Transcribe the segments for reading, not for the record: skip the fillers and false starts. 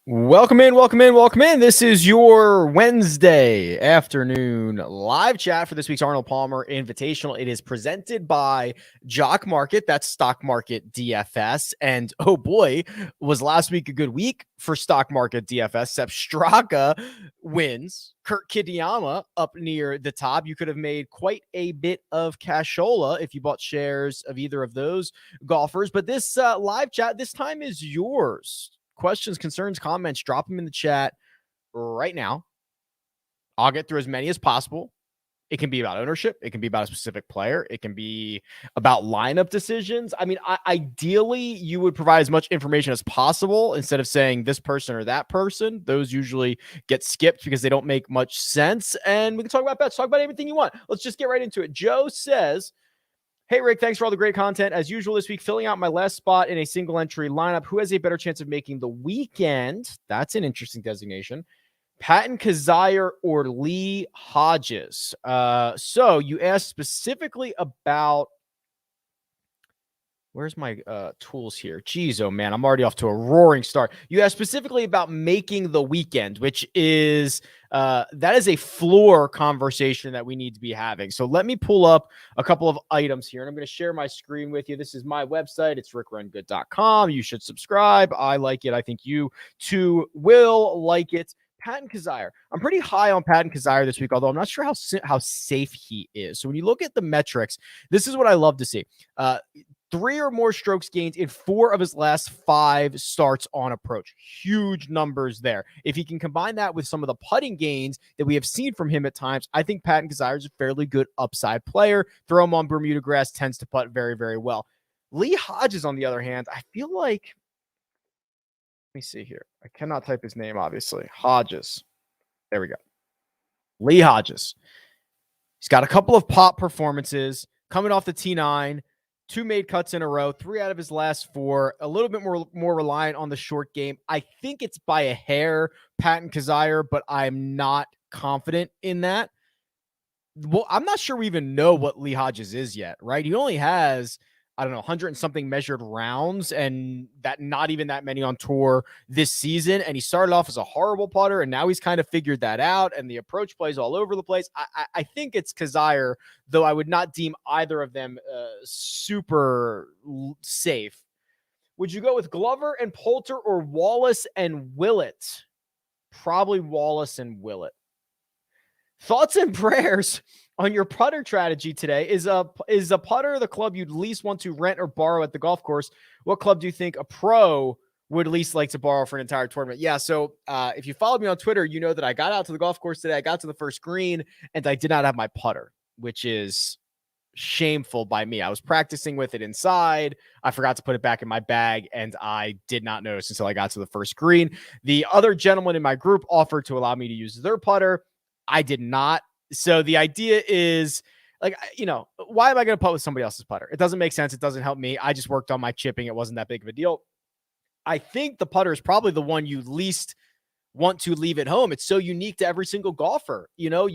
Welcome in, welcome in, welcome in. This is your Wednesday afternoon live chat for this week's Arnold Palmer Invitational. It is presented by Jock Market. That's Stock Market DFS. And oh boy, was last week a good week for Stock Market DFS. Sepp Straka wins. Kurt Kitayama up near the top. You could have made quite a bit of cashola if you bought shares of either of those golfers. But this live chat this time is yours. Questions, concerns, comments, drop them in the chat right now. I'll get through as many as possible. It can be about ownership. It can be about a specific player. It can be about lineup decisions. I mean, ideally, you would provide as much information as possible instead of saying this person or that person. Those usually get skipped because they don't make much sense. And we can talk about bets, talk about anything you want. Let's just get right into it. Joe says, hey, Rick, thanks for all the great content. As usual this week, filling out my last spot in a single entry lineup. Who has a better chance of making the weekend? That's an interesting designation. Patton Kizzire or Lee Hodges? So you asked specifically about... Where's my tools here? Jeez, oh man, I'm already off to a roaring start. You asked specifically about making the weekend, which is that is a floor conversation that we need to be having. So let me pull up a couple of items here, and I'm going to share my screen with you. This is my website. It's RickRunGood.com. You should subscribe. I like it. I think you too will like it. Patton Kizzire. I'm pretty high on Patton Kizzire this week, although I'm not sure how safe he is. So when you look at the metrics, this is what I love to see. 3 or more strokes gained in 4 of his last 5 starts on approach. Huge numbers there. If he can combine that with some of the putting gains that we have seen from him at times, I think Patton Kizzire is a fairly good upside player. Throw him on Bermuda grass, tends to putt very, very well. Lee Hodges, on the other hand, I feel like, let me see here. I cannot type his name, obviously. Hodges. There we go. Lee Hodges. He's got a couple of pop performances coming off the T9. 2 made cuts in a row, 3 out of his last 4, a little bit more reliant on the short game. I think it's by a hair, Patton Kizzire, but I'm not confident in that. Well, I'm not sure we even know what Lee Hodges is yet, right? He only has, I don't know, 100 and something measured rounds, and that not even that many on tour this season. And he started off as a horrible putter, and now he's kind of figured that out, and the approach plays all over the place. I think it's Kizzire, though I would not deem either of them super safe. Would you go with Glover and Poulter or Wallace and Willett? Probably Wallace and Willett. Thoughts and prayers on your putter strategy today. Is a putter the club you'd least want to rent or borrow at the golf course? What club do you think a pro would least like to borrow for an entire tournament? Yeah, so if you followed me on Twitter, you know that I got out to the golf course today. I got to the first green, and I did not have my putter, which is shameful by me. I was practicing with it inside. I forgot to put it back in my bag, and I did not notice until I got to the first green. The other gentleman in my group offered to allow me to use their putter. I did not. So the idea is, like, you know, why am I going to putt with somebody else's putter? It doesn't make sense. It doesn't help me. I just worked on my chipping. It wasn't that big of a deal. I think the putter is probably the one you least want to leave at home. It's so unique to every single golfer. You know,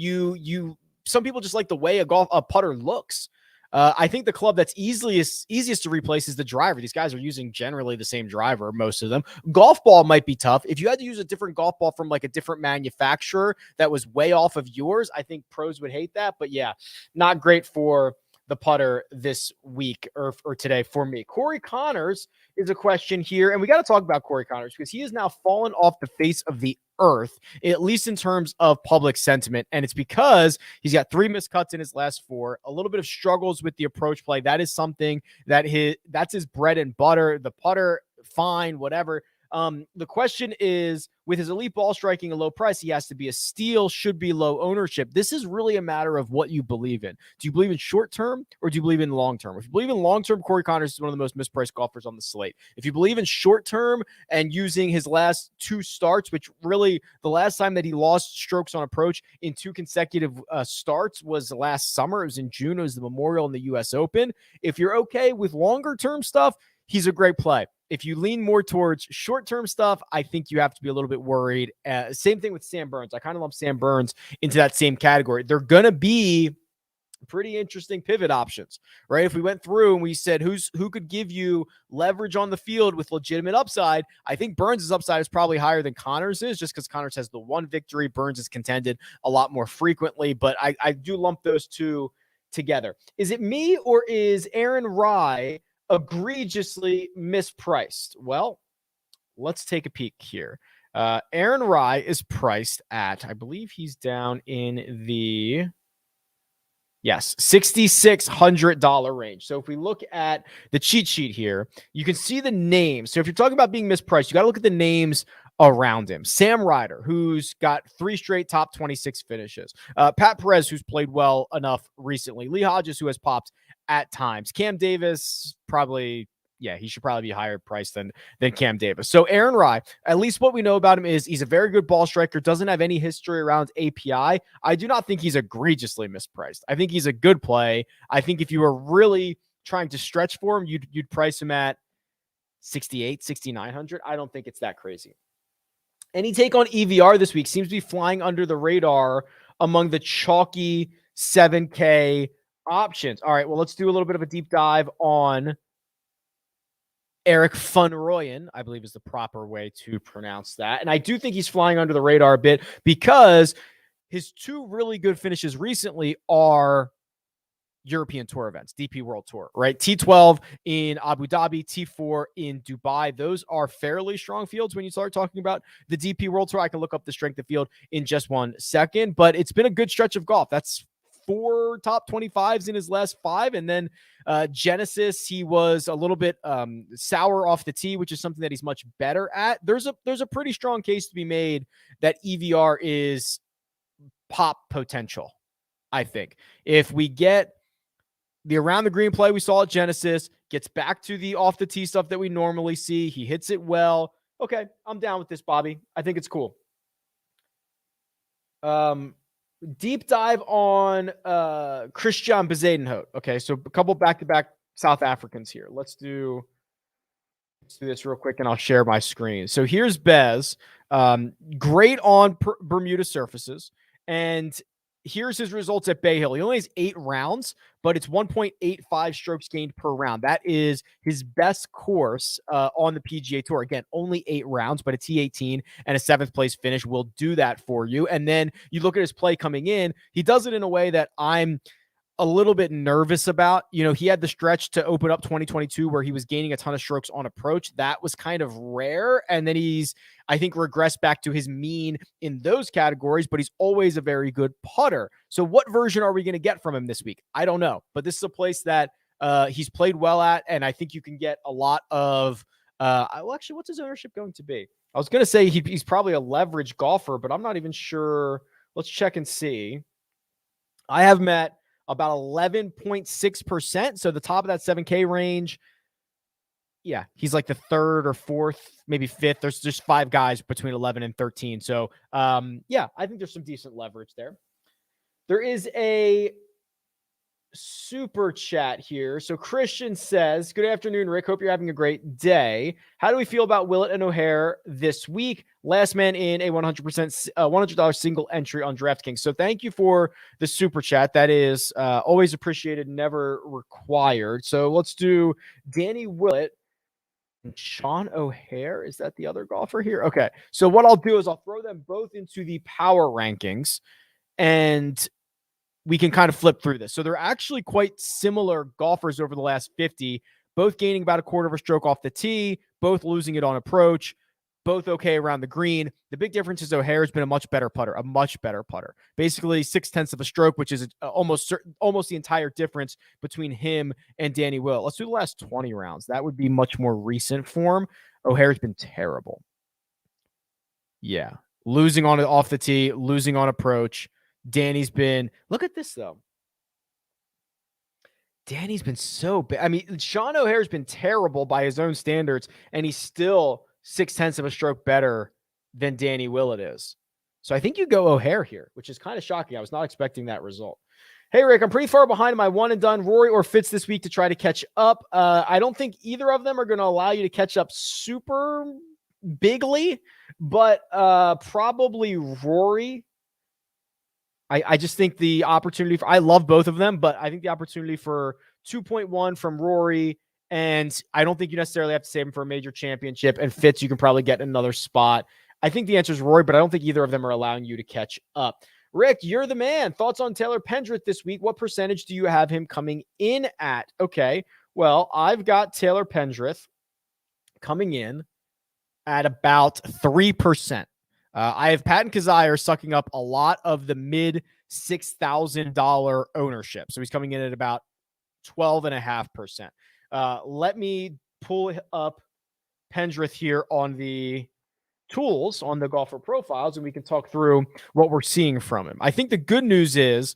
some people just like the way a putter looks. I think the club that's easiest to replace is the driver. These guys are using generally the same driver, most of them. Golf ball might be tough. If you had to use a different golf ball from like a different manufacturer that was way off of yours, I think pros would hate that. But yeah, not great for the putter this week or today for me. Corey Connors is a question here, and we got to talk about Corey Connors because he has now fallen off the face of the earth, at least in terms of public sentiment, and it's because he's got 3 missed cuts in his last 4, a little bit of struggles with the approach play. That is something that's his bread and butter. The putter, fine, whatever. The question is, with his elite ball striking a low price, he has to be a steal, should be low ownership. This is really a matter of what you believe in. Do you believe in short term or do you believe in long term? If you believe in long term, Corey Connors is one of the most mispriced golfers on the slate. If you believe in short term and using his last 2 starts, which really the last time that he lost strokes on approach in 2 consecutive starts was last summer. It was in June. It was the Memorial and the US Open. If you're okay with longer term stuff, he's a great play. If you lean more towards short-term stuff, I think you have to be a little bit worried. Same thing with Sam Burns. I kind of lump Sam Burns into that same category. They're going to be pretty interesting pivot options, right? If we went through and we said who could give you leverage on the field with legitimate upside, I think Burns' upside is probably higher than Connors is, just because Connors has the one victory. Burns is contended a lot more frequently, but I do lump those two together. Is it me, or is Aaron Rye egregiously mispriced? Well, let's take a peek here. Aaron Rye is priced at, I believe he's down in the $6,600 range. So if we look at the cheat sheet here, you can see the names. So if you're talking about being mispriced, you got to look at the names around him. Sam Ryder, who's got 3 straight top 26 finishes. Pat Perez, who's played well enough recently. Lee Hodges, who has popped at times. Cam Davis, probably, he should probably be higher priced than Cam Davis. So Aaron Rye, at least what we know about him is he's a very good ball striker, doesn't have any history around API. I do not think he's egregiously mispriced. I think he's a good play. I think if you were really trying to stretch for him, you'd price him at 68, 6,900. I don't think it's that crazy. Any take on EVR this week? Seems to be flying under the radar among the chalky 7K options. All right, well, let's do a little bit of a deep dive on Eric Funroyen, I believe is the proper way to pronounce that. And I do think he's flying under the radar a bit because his 2 really good finishes recently are European Tour events, DP World Tour, right? T12 in Abu Dhabi, T4 in Dubai. Those are fairly strong fields when you start talking about the DP World Tour. I can look up the strength of field in just 1 second, but it's been a good stretch of golf. That's 4 top 25s in his last 5. And then Genesis, he was a little bit sour off the tee, which is something that he's much better at. There's a pretty strong case to be made that EVR is pop potential. I think if we get the around the green play we saw at Genesis, gets back to the off the tee stuff that we normally see, he hits it well. Okay, I'm down with this, Bobby. I think it's cool. Deep dive on Christian Bezuidenhout. Okay, so a couple back-to-back South Africans here. Let's do this real quick, and I'll share my screen. So here's Bez. Great on Bermuda surfaces, and here's his results at Bay Hill. He only has 8 rounds, but it's 1.85 strokes gained per round. That is his best course on the PGA Tour. Again, only 8 rounds, but a T18 and a 7th place finish will do that for you. And then you look at his play coming in. He does it in a way that I'm a little bit nervous about. You know, he had the stretch to open up 2022 where he was gaining a ton of strokes on approach. That was kind of rare. And then he's, I think, regressed back to his mean in those categories, but he's always a very good putter. So what version are we going to get from him this week? I don't know, but this is a place that he's played well at. And I think you can get a lot of, well, actually, what's his ownership going to be? I was going to say he's probably a leverage golfer, but I'm not even sure. Let's check and see. I have him at about 11.6%. So the top of that 7K range. Yeah, he's like the 3rd or 4th, maybe 5th. There's just 5 guys between 11 and 13. So, yeah, I think there's some decent leverage there. There is a super chat here. So Christian says, good afternoon, Rick. Hope you're having a great day. How do we feel about Willett and O'Hare this week? Last man in a 100% $100 single entry on DraftKings. So thank you for the super chat. That is always appreciated, never required. So let's do Danny Willett and Sean O'Hare. Is that the other golfer here? Okay. So what I'll do is I'll throw them both into the power rankings, and we can kind of flip through this. So they're actually quite similar golfers over the last 50, both gaining about a quarter of a stroke off the tee, both losing it on approach, both okay around the green. The big difference is O'Hare's been a much better putter. Basically 0.6 of a stroke, which is almost the entire difference between him and Danny Willett. Let's do the last 20 rounds. That would be much more recent form. O'Hare's been terrible. Yeah. Losing on off the tee, losing on approach. Danny's been, look at this though. Danny's been so bad. I mean, Sean O'Hare's been terrible by his own standards, and he's still 0.6 of a stroke better than Danny Willett is. So I think you go O'Hare here, which is kind of shocking. I was not expecting that result. Hey, Rick, I'm pretty far behind my one and done Rory or Fitz this week to try to catch up. I don't think either of them are going to allow you to catch up super bigly, but probably Rory. I just think the opportunity for, I love both of them, but I think the opportunity for 2.1 from Rory, and I don't think you necessarily have to save him for a major championship, and Fitz, you can probably get another spot. I think the answer is Rory, but I don't think either of them are allowing you to catch up. Rick, you're the man. Thoughts on Taylor Pendrith this week? What percentage do you have him coming in at? Okay, well, I've got Taylor Pendrith coming in at about 3%. I have Patton Kizzire sucking up a lot of the mid $6,000 ownership. So he's coming in at about 12.5%. Let me pull up Pendrith here on the tools on the golfer profiles, and we can talk through what we're seeing from him. I think the good news is,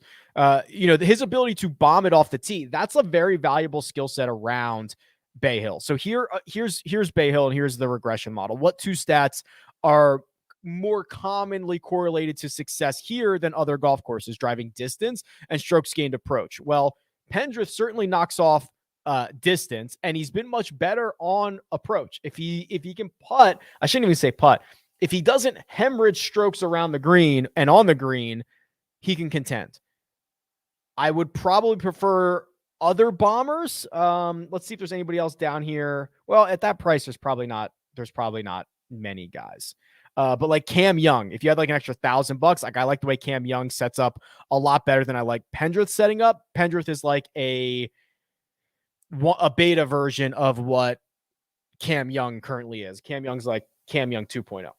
his ability to bomb it off the tee. That's a very valuable skill set around Bay Hill. So here's Bay Hill, and here's the regression model. What two stats are more commonly correlated to success here than other golf courses? Driving distance and strokes gained approach. Well, Pendrith certainly knocks off distance, and he's been much better on approach. If he can putt, I shouldn't even say putt. If he doesn't hemorrhage strokes around the green and on the green, he can contend. I would probably prefer other bombers. Let's see if there's anybody else down here. Well, at that price, there's probably not many guys. But like Cam Young, if you had like an extra $1,000, like I like the way Cam Young sets up a lot better than I like Pendrith setting up. Pendrith is like a beta version of what Cam Young currently is. Cam Young's like Cam Young 2.0.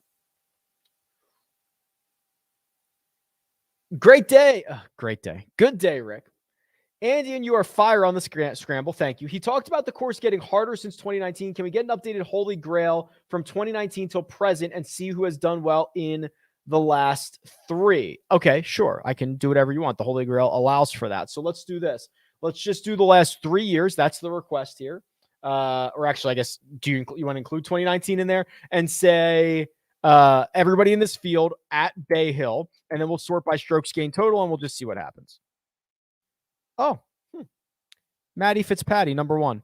Great day. Great day. Good day, Rick. Andy, and you are fire on the scramble. Thank you. He talked about the course getting harder since 2019. Can we get an updated Holy Grail from 2019 till present and see who has done well in the last 3? Okay, sure. I can do whatever you want. The Holy Grail allows for that. So let's do this. Let's just do the last 3 years. That's the request here. Or actually, I guess, do you want to include 2019 in there and say everybody in this field at Bay Hill, and then we'll sort by strokes gained total, and we'll just see what happens. Oh, Matty Fitzpatrick, number 1.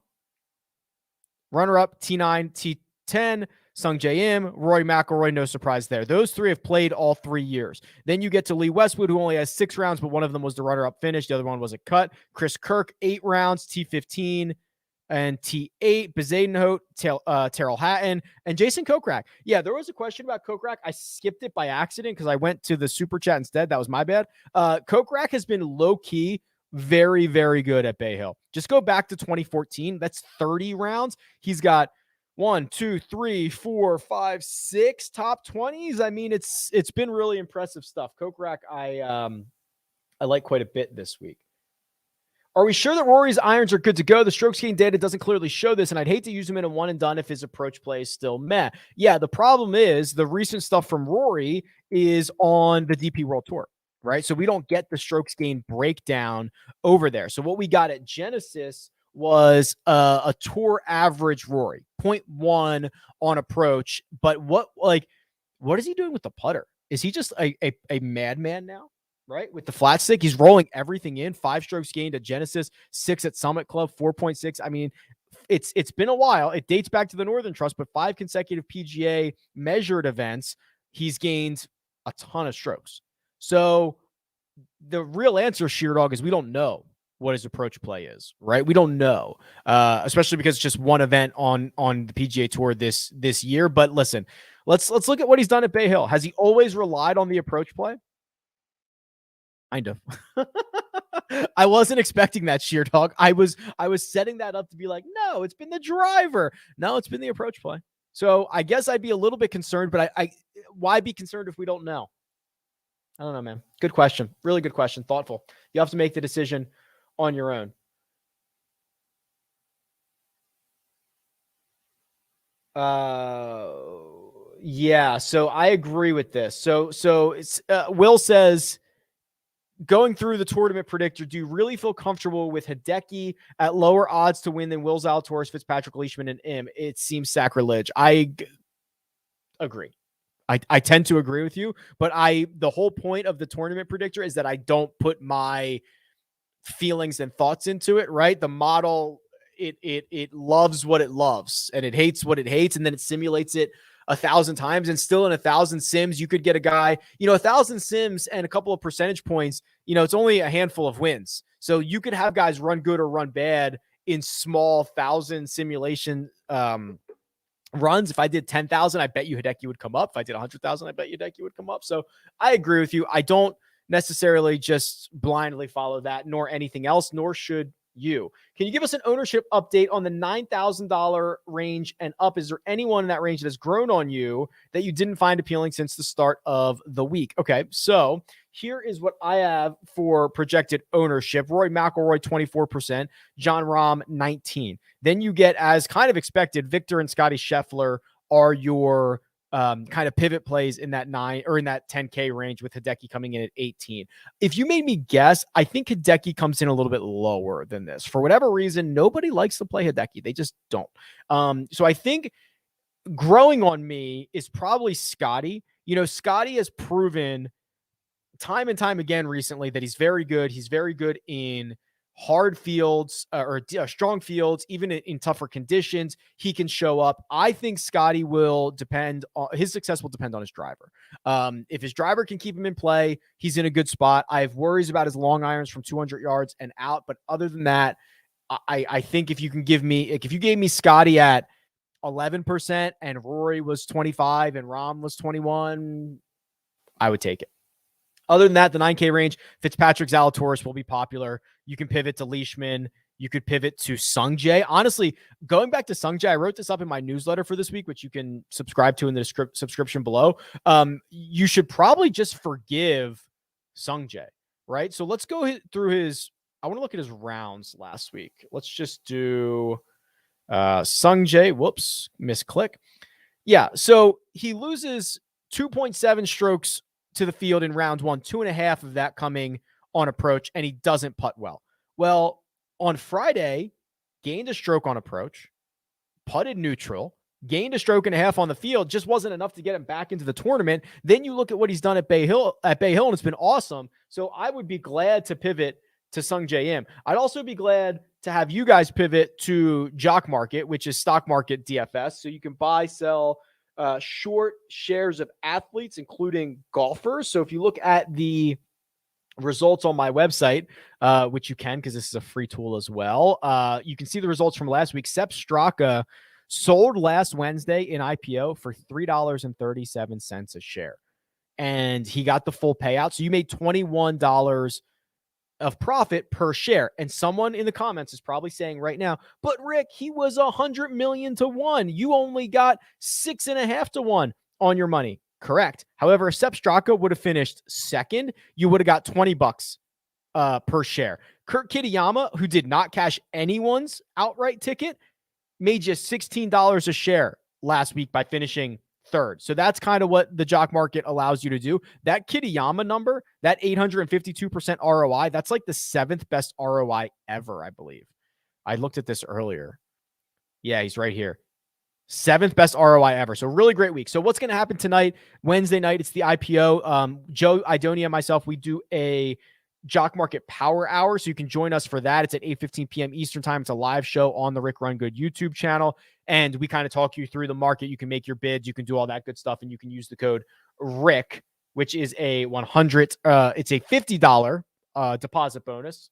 Runner-up, T9, T10, Sung J M, Rory McIlroy, no surprise there. Those 3 have played all 3 years. Then you get to Lee Westwood, who only has 6 rounds, but one of them was the runner-up finish. The other one was a cut. Chris Kirk, 8 rounds, T15 and T8. Bezadenhout, Terrell Hatton, and Jason Kokrak. Yeah, there was a question about Kokrak. I skipped it by accident because I went to the super chat instead. That was my bad. Kokrak has been low-key very, very good at Bay Hill. Just go back to 2014. That's 30 rounds. He's got 1, 2, 3, 4, 5, 6 top 20s. I mean, it's been really impressive stuff. Kokrak, I like quite a bit this week. Are we sure that Rory's irons are good to go? The strokes gained data doesn't clearly show this, and I'd hate to use him in a one and done if his approach play is still meh. Yeah, the problem is the recent stuff from Rory is on the DP World Tour, right? So we don't get the strokes gained breakdown over there. So what we got at Genesis was a tour average Rory, 0.1 on approach. But what is he doing with the putter? Is he just a madman now, right? With the flat stick, he's rolling everything in. 5 strokes gained at Genesis, 6 at Summit Club, 4.6. I mean, it's been a while. It dates back to the Northern Trust, but 5 consecutive PGA measured events, he's gained a ton of strokes. So the real answer, Sheerdog, is we don't know what his approach play is, right? We don't know, especially because it's just one event on the PGA Tour this year. But listen, let's look at what he's done at Bay Hill. Has he always relied on the approach play? Kind of. I wasn't expecting that, Sheerdog. I was setting that up to be like, no, it's been the driver. No, it's been the approach play. So I guess I'd be a little bit concerned, but I why be concerned if we don't know? I don't know, man. Good question. Really good question. Thoughtful. You have to make the decision on your own. Yeah, so I agree with this. So it's Will says, going through the tournament predictor, do you really feel comfortable with Hideki at lower odds to win than Will Zalatoris, Fitzpatrick, Leishman, and Im? It seems sacrilege. I agree. I tend to agree with you, but the whole point of the tournament predictor is that I don't put my feelings and thoughts into it, right? The model, it loves what it loves and it hates what it hates, and then it simulates it 1,000 times, and still in 1,000 sims, you could get a guy, 1,000 sims and a couple of percentage points, it's only a handful of wins. So you could have guys run good or run bad in small 1,000 simulation runs. If I did 10,000, I bet you Hideki would come up. If I did 100,000, I bet you Hideki would come up. So I agree with you. I don't necessarily just blindly follow that, nor anything else, nor should you. Can you give us an ownership update on the $9,000 range and up? Is there anyone in that range that has grown on you that you didn't find appealing since the start of the week? Okay, so here is what I have for projected ownership. Rory McIlroy, 24%. Jon Rahm, 19%. Then you get, as kind of expected, Victor and Scotty Scheffler are your kind of pivot plays in that 9 or in that 10K range, with Hideki coming in at 18. If you made me guess, I think Hideki comes in a little bit lower than this. For whatever reason, nobody likes to play Hideki. They just don't. So I think growing on me is probably Scotty. Scotty has proven time and time again recently that he's very good. He's very good in hard fields or strong fields, even in tougher conditions. He can show up. I think Scotty will depend on his success will depend on his driver. If his driver can keep him in play, he's in a good spot. I have worries about his long irons from 200 yards and out, but other than that, I think if you gave me Scotty at 11% and Rory was 25 and Rahm was 21, I would take it. Other than that, the 9K range, Fitzpatrick, Zalatoris will be popular. You can pivot to Leishman. You could pivot to Sungjae. Honestly, going back to Sungjae, I wrote this up in my newsletter for this week, which you can subscribe to in the subscription below. You should probably just forgive Sungjae, right? So let's go through his. I want to look at his rounds last week. Let's just do Sungjae. Whoops, misclick. Yeah, so he loses 2.7 strokes to the field in round 1, 2.5 of that coming on approach, and he doesn't putt well. Well, on Friday, gained a stroke on approach, putted neutral, gained a stroke and a half on the field, just wasn't enough to get him back into the tournament. Then you look at what he's done at Bay Hill, and it's been awesome. So I would be glad to pivot to Sungjae Im. I'd also be glad to have you guys pivot to Jock Market, which is stock market DFS. So you can buy, sell, short shares of athletes, including golfers. So if you look at the results on my website, which you can, because this is a free tool as well, you can see the results from last week. Sepp Straka sold last Wednesday in IPO for $3.37 a share, and he got the full payout. So you made $21 of profit per share. And someone in the comments is probably saying right now, but Rick, he was 100 million to 1. You only got 6.5 to 1 on your money. Correct. However, if Sepp Straka would have finished second, you would have got $20 per share. Kurt Kitayama, who did not cash anyone's outright ticket, made just $16 a share last week by finishing third. So that's kind of what the Jock Market allows you to do. That Kitayama number, that 852% ROI, that's like the 7th best ROI ever, I believe. I looked at this earlier. Yeah, he's right here. 7th best ROI ever. So really great week. So what's going to happen tonight, Wednesday night? It's the IPO. Joe, Idonia, and myself, we do a Jock Market Power Hour. So you can join us for that. It's at 8:15 p.m. Eastern time. It's a live show on the Rick Run Good YouTube channel. And we kind of talk you through the market. You can make your bids. You can do all that good stuff. And you can use the code RICK, which is a it's a $50 deposit bonus,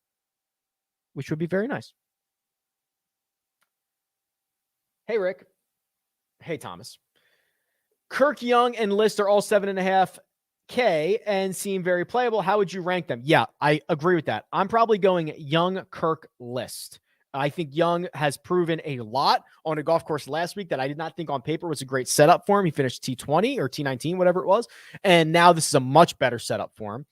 which would be very nice. Hey, Rick. Hey, Thomas. Kirk, Young, and List are all 7.5K and seem very playable. How would you rank them? Yeah, I agree with that. I'm probably going Young, Kirk, List. I think Young has proven a lot on a golf course last week that I did not think on paper was a great setup for him. He finished T20 or T19, whatever it was. And now this is a much better setup for him.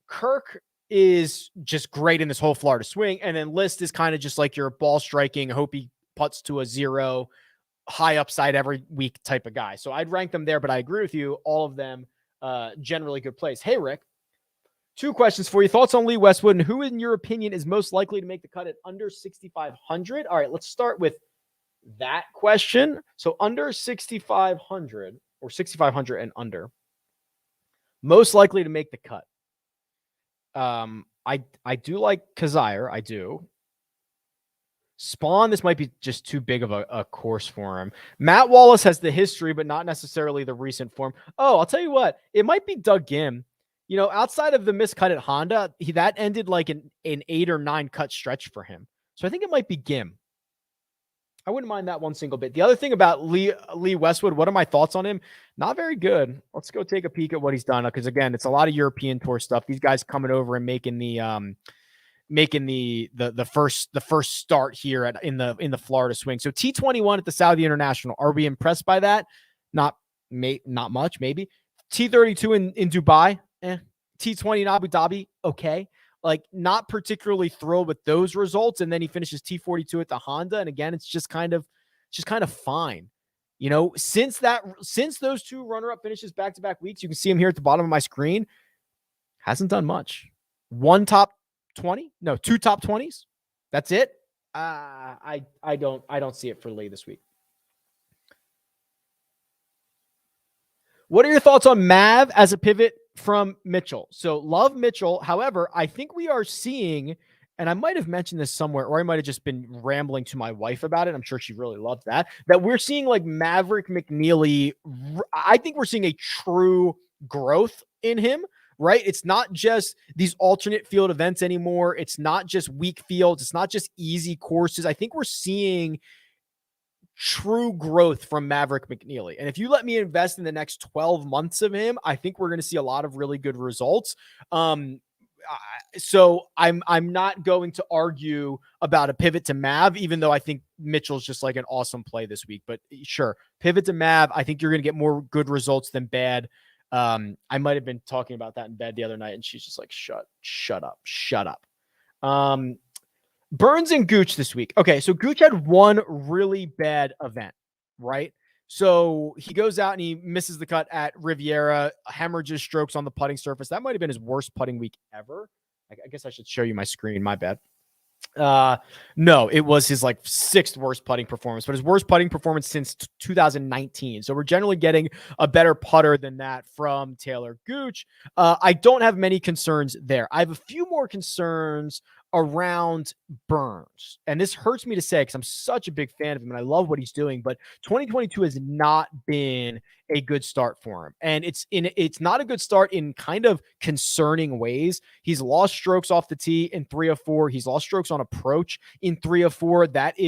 Kirk is just great in this whole Florida swing. And then List is kind of just like your ball striking, hope he putts to a 0, high upside every week type of guy. So I'd rank them there, but I agree with you. All of them generally good plays. Hey, Rick, 2 questions for you. Thoughts on Lee Westwood, and who, in your opinion, is most likely to make the cut at under 6,500? All right, let's start with that question. So under 6,500 or 6,500 and under, most likely to make the cut. I do like Kazire. I do. Spawn, this might be just too big of a course for him. Matt Wallace has the history, but not necessarily the recent form. Oh, I'll tell you what, it might be Doug Gim. You know, outside of the miscut at Honda, that ended like an 8 or 9 cut stretch for him. So I think it might be Gim. I wouldn't mind that one single bit. The other thing about Lee Westwood, what are my thoughts on him? Not very good. Let's go take a peek at what he's done, because again, it's a lot of European Tour stuff. These guys coming over and making the first start here in the Florida swing. So T21 at the Saudi International. Are we impressed by that? Not much, maybe. T32 in Dubai. T20 in Abu Dhabi. Okay. Like, not particularly thrilled with those results. And then he finishes T42 at the Honda. And again, it's just kind of fine. You know, since those 2 runner-up finishes back-to-back weeks, you can see him here at the bottom of my screen. Hasn't done much. 1 top 20? No, 2 top 20s. That's it. I don't see it for Lee this week. What are your thoughts on Mav as a pivot from Mitchell? So love Mitchell. However, I think we are seeing, and I might have mentioned this somewhere, or I might have just been rambling to my wife about it. I'm sure she really loved that we're seeing like Maverick McNealy. I think we're seeing a true growth in him, right? It's not just these alternate field events anymore. It's not just weak fields. It's not just easy courses. I think we're seeing true growth from Maverick McNealy. And if you let me invest in the next 12 months of him, I think we're going to see a lot of really good results. So I'm not going to argue about a pivot to Mav, even though I think Mitchell's just like an awesome play this week. But sure, pivot to Mav. I think you're going to get more good results than bad. I might have been talking about that in bed the other night, and she's just like, shut up. Burns and Gooch this week. Okay, so Gooch had one really bad event, right? So he goes out and he misses the cut at Riviera, hemorrhages strokes on the putting surface. That might have been his worst putting week ever. I guess I should show you my screen. My bad. No, it was his like 6th worst putting performance, but his worst putting performance since 2019. So we're generally getting a better putter than that from Taylor Gooch. I don't have many concerns there. I have a few more concerns around Burns. And this hurts me to say because I'm such a big fan of him and I love what he's doing, but 2022 has not been a good start for him. And it's not a good start in kind of concerning ways. He's lost strokes off the tee in 3 of 4. He's lost strokes on approach in 3 of 4. That's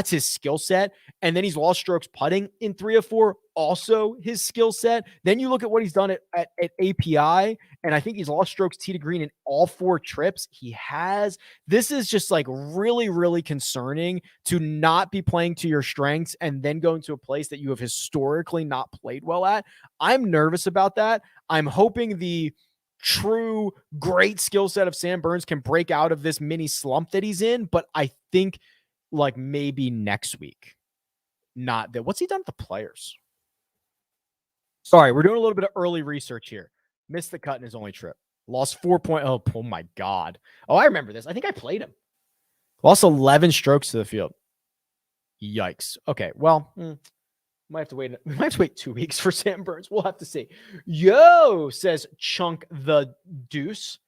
his skill set. And then he's lost strokes putting in 3 of 4, also his skill set. Then you look at what he's done at API, and I think he's lost strokes tee to green in all 4 trips he has. This is just like really, really concerning to not be playing to your strengths and then going to a place that you have historically not played well at. I'm nervous about that. I'm hoping the true great skill set of Sam Burns can break out of this mini slump that he's in, but I think like maybe next week. Not that. What's he done with the Players? Sorry, we're doing a little bit of early research here. Missed the cut in his only trip. Lost 4.0. Oh my God. Oh, I remember this. I think I played him. Lost 11 strokes to the field. Yikes. Okay, well, we might have to wait 2 weeks for Sam Burns. We'll have to see. Yo, says Chunk the Deuce.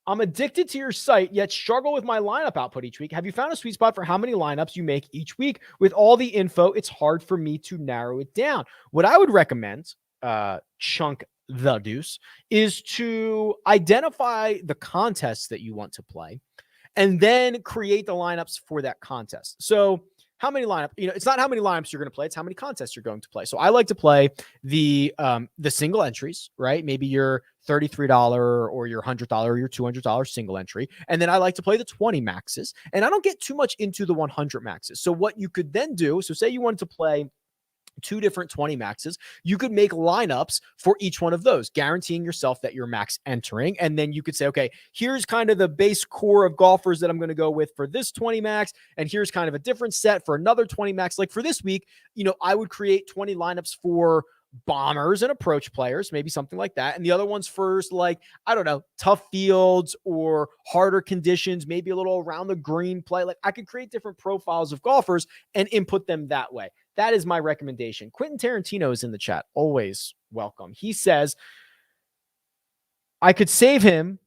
I'm addicted to your site, yet struggle with my lineup output each week. Have you found a sweet spot for how many lineups you make each week? With all the info, it's hard for me to narrow it down. What I would recommend, Chunk the Deuce, is to identify the contests that you want to play and then create the lineups for that contest. So how many lineups, it's not how many lineups you're going to play, it's how many contests you're going to play. So I like to play the single entries, right? Maybe your $33 or your $100 or your $200 single entry. And then I like to play the 20 maxes, and I don't get too much into the 100 maxes. So what you could then do, so say you wanted to play 2 different 20 maxes, you could make lineups for each one of those, guaranteeing yourself that you're max entering. And then you could say, okay, here's kind of the base core of golfers that I'm going to go with for this 20 max. And here's kind of a different set for another 20 max. Like for this week, I would create 20 lineups for bombers and approach players, maybe something like that. And the other ones first, like, I don't know, tough fields or harder conditions, maybe a little around the green play. Like I could create different profiles of golfers and input them that way. That is my recommendation. Quentin Tarantino is in the chat. Always welcome. He says, I could save him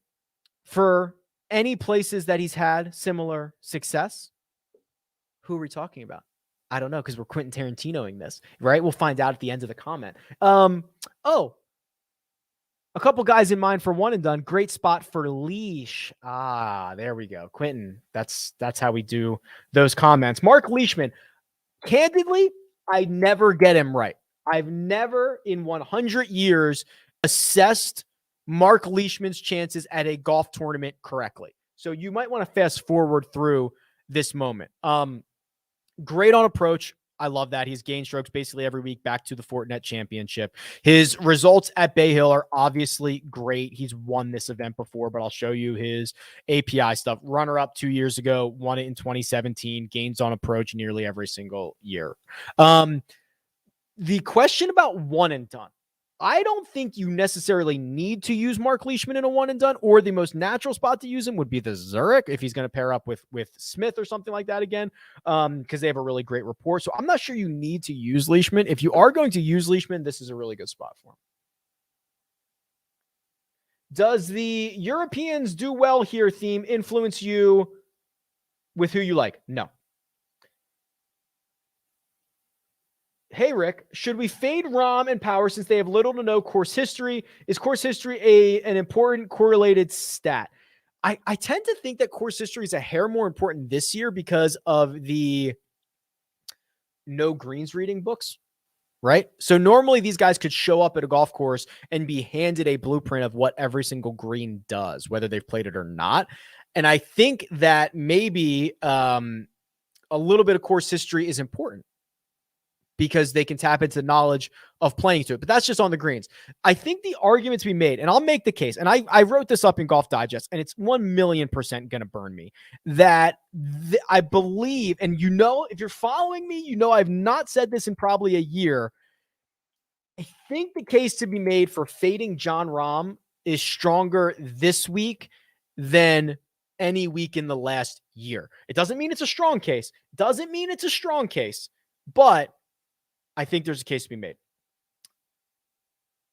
for Any places that he's had similar success? Who are we talking about? I don't know, because we're Quentin Tarantinoing this, right? We'll find out at the end of the comment. A couple guys in mind for one and done. Great spot for Leash. There we go. Quentin, that's how we do those comments. Mark Leishman. Candidly, I never get him right. I've never in 100 years assessed Mark Leishman's chances at a golf tournament correctly. So you might want to fast forward through this moment. Great on approach. I love that. He's gained strokes basically every week back to the Fortinet Championship. His results at Bay Hill are obviously great. He's won this event before, but I'll show you his API stuff. Runner-up 2 years ago, won it in 2017, gains on approach nearly every single year. The question about one and done. I don't think you necessarily need to use Mark Leishman in a one and done, or the most natural spot to use him would be the Zurich if he's going to pair up with Smith or something like that again, because they have a really great rapport. So I'm not sure you need to use Leishman. If you are going to use Leishman, this is a really good spot for him. Does the Europeans do well here theme influence you with who you like? No. Hey, Rick, should we fade Rahm and Power since they have little to no course history? Is course history an important correlated stat? I tend to think that course history is a hair more important this year because of the no greens reading books, right? So normally these guys could show up at a golf course and be handed a blueprint of what every single green does, whether they've played it or not. And I think that maybe a little bit of course history is important, because they can tap into knowledge of playing to it. But that's just on the greens. I think the argument to be made, and I'll make the case, and I wrote this up in Golf Digest, and it's 1,000,000% going to burn me, that I believe, and you know, if you're following me, you know I've not said this in probably a year. I think the case to be made for fading Jon Rahm is stronger this week than any week in the last year. It doesn't mean it's a strong case. But I think there's a case to be made.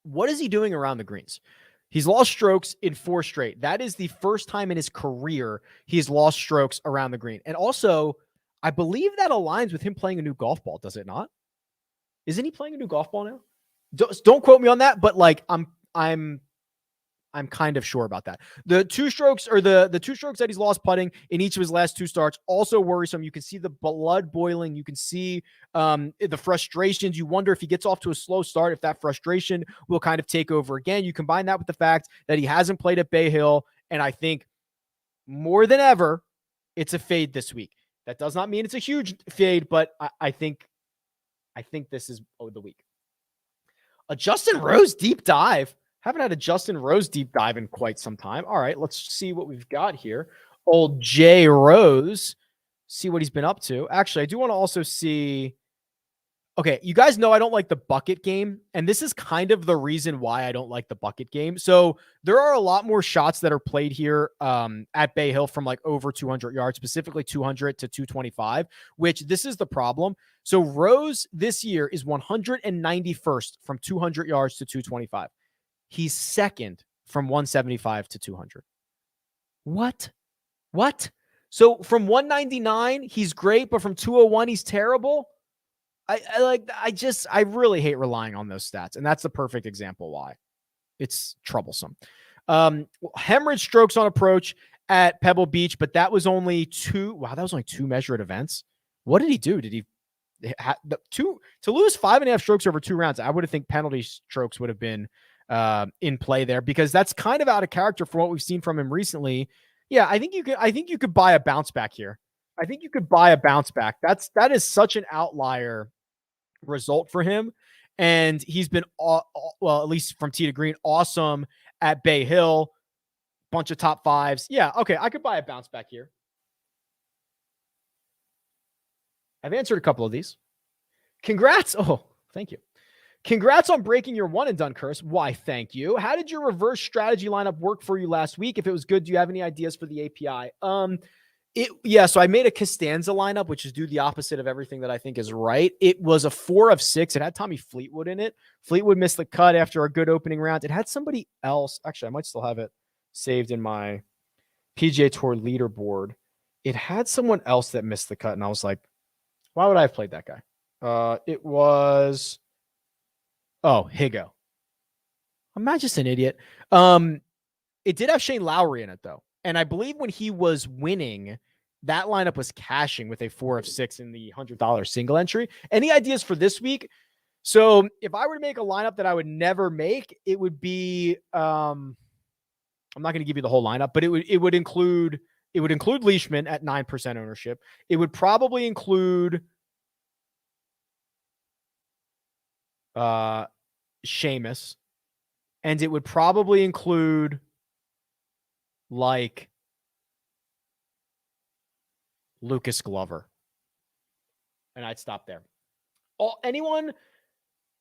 What is he doing around the greens? He's lost strokes in 4 straight. That is the first time in his career he's lost strokes around the green. And also, I believe that aligns with him playing a new golf ball, does it not? Isn't he playing a new golf ball now? Don't quote me on that, but like I'm kind of sure about that. The 2 strokes, or the 2 strokes that he's lost putting in each of his last 2 starts, also worrisome. You can see the blood boiling. You can see the frustrations. You wonder if he gets off to a slow start, if that frustration will kind of take over again. You combine that with the fact that he hasn't played at Bay Hill, and I think more than ever, it's a fade this week. That does not mean it's a huge fade, but I think this is the week. A Justin Rose deep dive. Haven't had a Justin Rose deep dive in quite some time. All right, let's see what we've got here. Old Jay Rose, see what he's been up to. Actually, I do want to also see. Okay, you guys know I don't like the bucket game, and this is kind of the reason why I don't like the bucket game. So there are a lot more shots that are played here at Bay Hill from like over 200 yards, specifically 200 to 225, which this is the problem. So Rose this year is 191st from 200 yards to 225. He's second from 175 to 200. What? So from 199, he's great, but from 201, he's terrible. I really hate relying on those stats. And that's the perfect example why it's troublesome. Hemorrhage strokes on approach at Pebble Beach, but that was only 2. Wow. That was only 2 measured events. What did he do? Did he to lose 5.5 strokes over 2 rounds? I would have think penalty strokes would have been in play there, because that's kind of out of character for what we've seen from him recently. Yeah, I think you could buy a bounce back here. That is such an outlier result for him. And he's been, well, at least from tee to green, awesome at Bay Hill. Bunch of top 5s. Yeah, okay, I could buy a bounce back here. I've answered a couple of these. Congrats. Oh, thank you. Congrats on breaking your one and done curse. Why, thank you. How did your reverse strategy lineup work for you last week? If it was good, do you have any ideas for the API? So I made a Costanza lineup, which is do the opposite of everything that I think is right. It was a 4 of 6. It had Tommy Fleetwood in it. Fleetwood missed the cut after a good opening round. It had somebody else. Actually, I might still have it saved in my PGA Tour leaderboard, it had someone else that missed the cut, and I was like, why would I have played that guy? It was Higo. I'm not just an idiot. It did have Shane Lowry in it though, and I believe when he was winning, that lineup was cashing with a 4 of 6 in the $100 single entry. Any ideas for this week? So if I were to make a lineup that I would never make, it would be I'm not going to give you the whole lineup, but it would include Leishman at 9% ownership. It would probably include Seamus, and it would probably include like Lucas Glover. And I'd stop there. Anyone?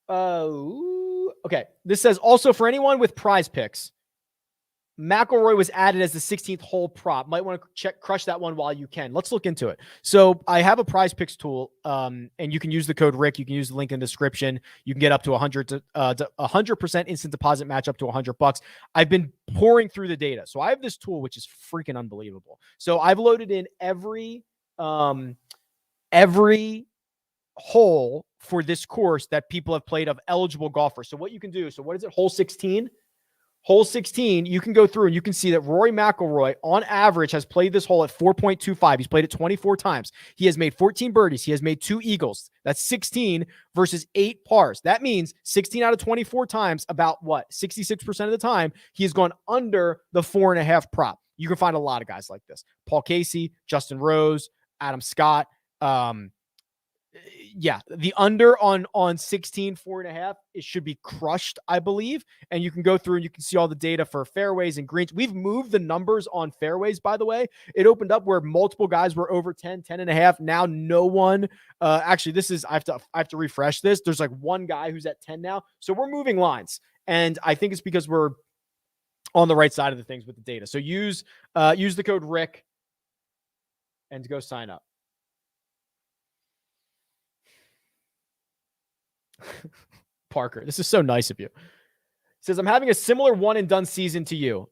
Okay. This says also for anyone with PrizePicks, McIlroy was added as the 16th hole prop. Might want to crush that one while you can. Let's look into it. So I have a PrizePicks tool, and you can use the code Rick. You can use the link in the description. You can get up to 100% instant deposit match up to $100. I've been pouring through the data. So I have this tool, which is freaking unbelievable. So I've loaded in every hole for this course that people have played of eligible golfers. So what you can do, so what is it? Hole 16? Hole 16, you can go through and you can see that Rory McIlroy, on average, has played this hole at 4.25. He's played it 24 times. He has made 14 birdies. He has made 2 eagles. That's 16 versus 8 pars. That means 16 out of 24 times, about what? 66% of the time, he has gone under the 4.5 prop. You can find a lot of guys like this. Paul Casey, Justin Rose, Adam Scott. The under on 16, 4.5, it should be crushed, I believe. And you can go through and you can see all the data for fairways and greens. We've moved the numbers on fairways, by the way. It opened up where multiple guys were over 10, 10.5. Now no one, actually this is, I have to refresh this. There's like one guy who's at 10 now. So we're moving lines. And I think it's because we're on the right side of the things with the data. So use the code Rick and go sign up. Parker, this is so nice of you. Says, I'm having a similar one and done season to you.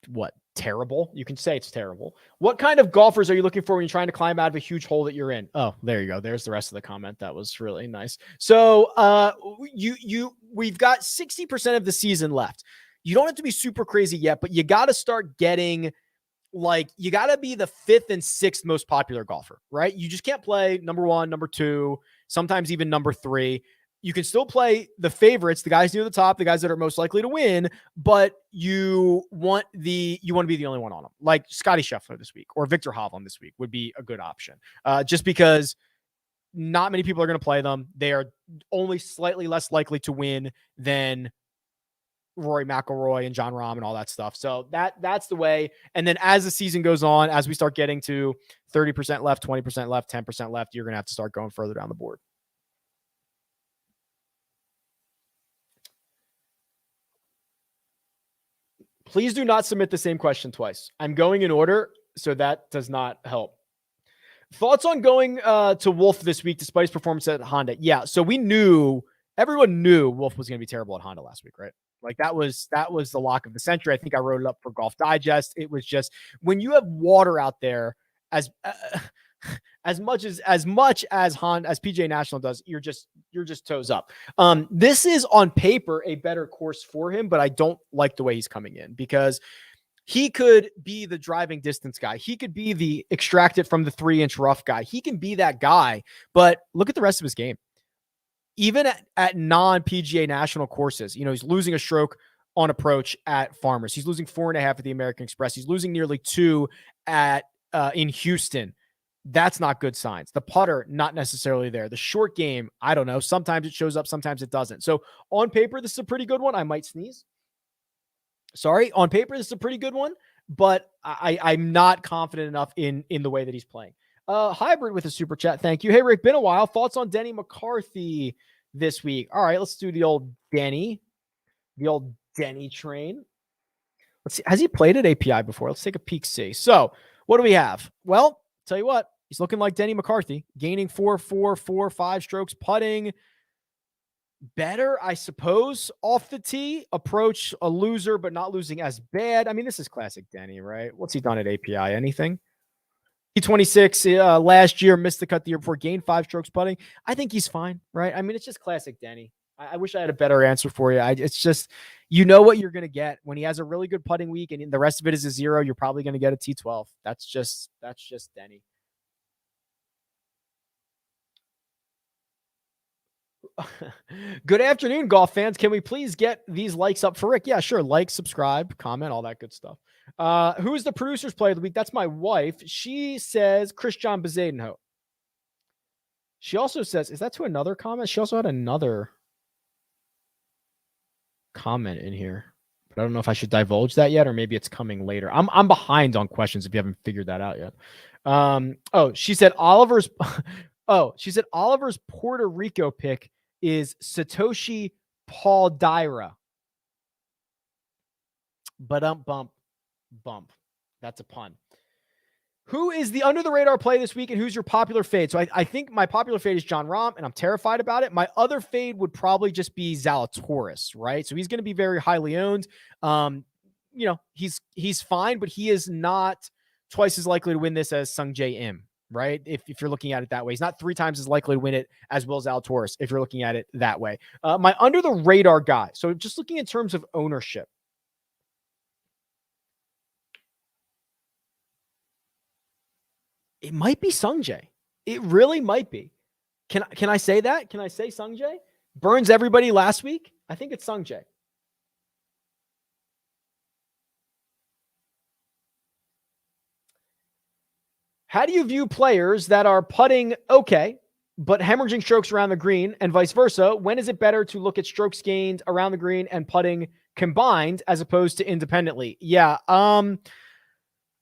What? Terrible? You can say it's terrible. What kind of golfers are you looking for when you're trying to climb out of a huge hole that you're in? Oh, there you go. There's the rest of the comment. That was really nice. So we've got 60% of the season left. You don't have to be super crazy yet, but you got to start getting you got to be the 5th and 6th most popular golfer, right? You just can't play number 1, number 2, sometimes even number 3. You can still play the favorites, the guys near the top, the guys that are most likely to win, but you want to be the only one on them. Like Scotty Scheffler this week or Victor Hovland this week would be a good option. Just because not many people are going to play them. They are only slightly less likely to win than Rory McIlroy and Jon Rahm and all that stuff. So that's the way. And then as the season goes on, as we start getting to 30% left, 20% left, 10% left, you're going to have to start going further down the board. Please do not submit the same question twice. I'm going in order, so that does not help. Thoughts on going to Wolff this week despite his performance at Honda? Yeah, so everyone knew Wolff was going to be terrible at Honda last week, right? Like that was the lock of the century. I think I wrote it up for Golf Digest. It was just when you have water out there as much as PGA National does, you're just toes up. This is on paper a better course for him, but I don't like the way he's coming in because he could be the driving distance guy. He could be the extract it from the 3-inch rough guy. He can be that guy, but look at the rest of his game. Even at non-PGA National courses, he's losing a stroke on approach at Farmers. He's losing 4.5 at the American Express. He's losing nearly 2 in Houston. That's not good signs. The putter, not necessarily there. The short game, I don't know. Sometimes it shows up, sometimes it doesn't. So on paper, this is a pretty good one. I might sneeze. Sorry. On paper, this is a pretty good one, but I'm not confident enough in the way that he's playing. Hybrid with a super chat. Thank you. Hey, Rick, been a while. Thoughts on Denny McCarthy this week? All right, let's do the old Denny train. Let's see. Has he played at API before? Let's take a peek, see. So what do we have? Well, tell you what, he's looking like Denny McCarthy, gaining 4, 4, 4, 5 strokes, putting better, I suppose, off the tee. Approach a loser, but not losing as bad. I mean, this is classic Denny, right? What's he done at API? Anything? T26 last year, missed the cut the year before, gained 5 strokes putting. I think he's fine, right? I mean, it's just classic Denny. I wish I had a better answer for you. It's just, you know what you're going to get when he has a really good putting week and the rest of it is a 0. You're probably going to get a T12. That's just Denny. Good afternoon, golf fans. Can we please get these likes up for Rick? Yeah, sure. Like, subscribe, comment, all that good stuff. Who's the producer's player of the week? That's my wife. She says Christian Bezuidenhout. She also says, is that to another comment? She also had another comment in here, but I don't know if I should divulge that yet, or maybe it's coming later. I'm behind on questions if you haven't figured that out yet. She said Oliver's Puerto Rico pick is Satoshi Paul-Dyra. Bump. That's a pun. Who is the under the radar play this week, and who's your popular fade? So I think my popular fade is Jon Rahm, and I'm terrified about it. My other fade would probably just be Zalatoris, right? So he's going to be very highly owned. He's fine, but he is not twice as likely to win this as Sungjae Im, right? If you're looking at it that way, he's not 3 times as likely to win it as Will Zalatoris if you're looking at it that way. My under the radar guy. So just looking in terms of ownership, it might be Sungjae. It really might be. Can I say that? Can I say Sungjae? Burns everybody last week? I think it's Sungjae. How do you view players that are putting okay, but hemorrhaging strokes around the green and vice versa? When is it better to look at strokes gained around the green and putting combined as opposed to independently? Yeah.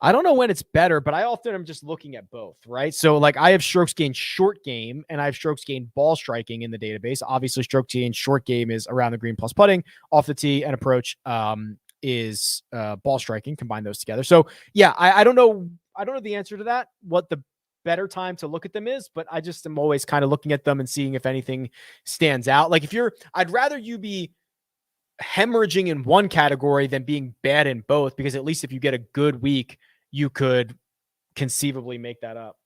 I don't know when it's better, but I often am just looking at both, right? So like I have strokes gained short game and I have strokes gained ball striking in the database. Obviously strokes gained short game is around the green plus putting, off the tee and approach is ball striking. Combine those together. So yeah, I don't know. I don't know the answer to that, what the better time to look at them is, but I just am always kind of looking at them and seeing if anything stands out. Like I'd rather you be hemorrhaging in one category than being bad in both, because at least if you get a good week, you could conceivably make that up.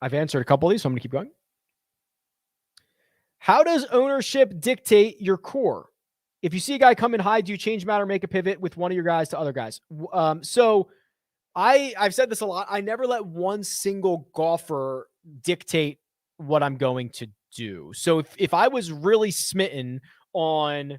I've answered a couple of these, so I'm going to keep going. How does ownership dictate your core? If you see a guy come in high, do you change him out or make a pivot with one of your guys to other guys? So I've said this a lot. I never let one single golfer dictate what I'm going to do. So if I was really smitten on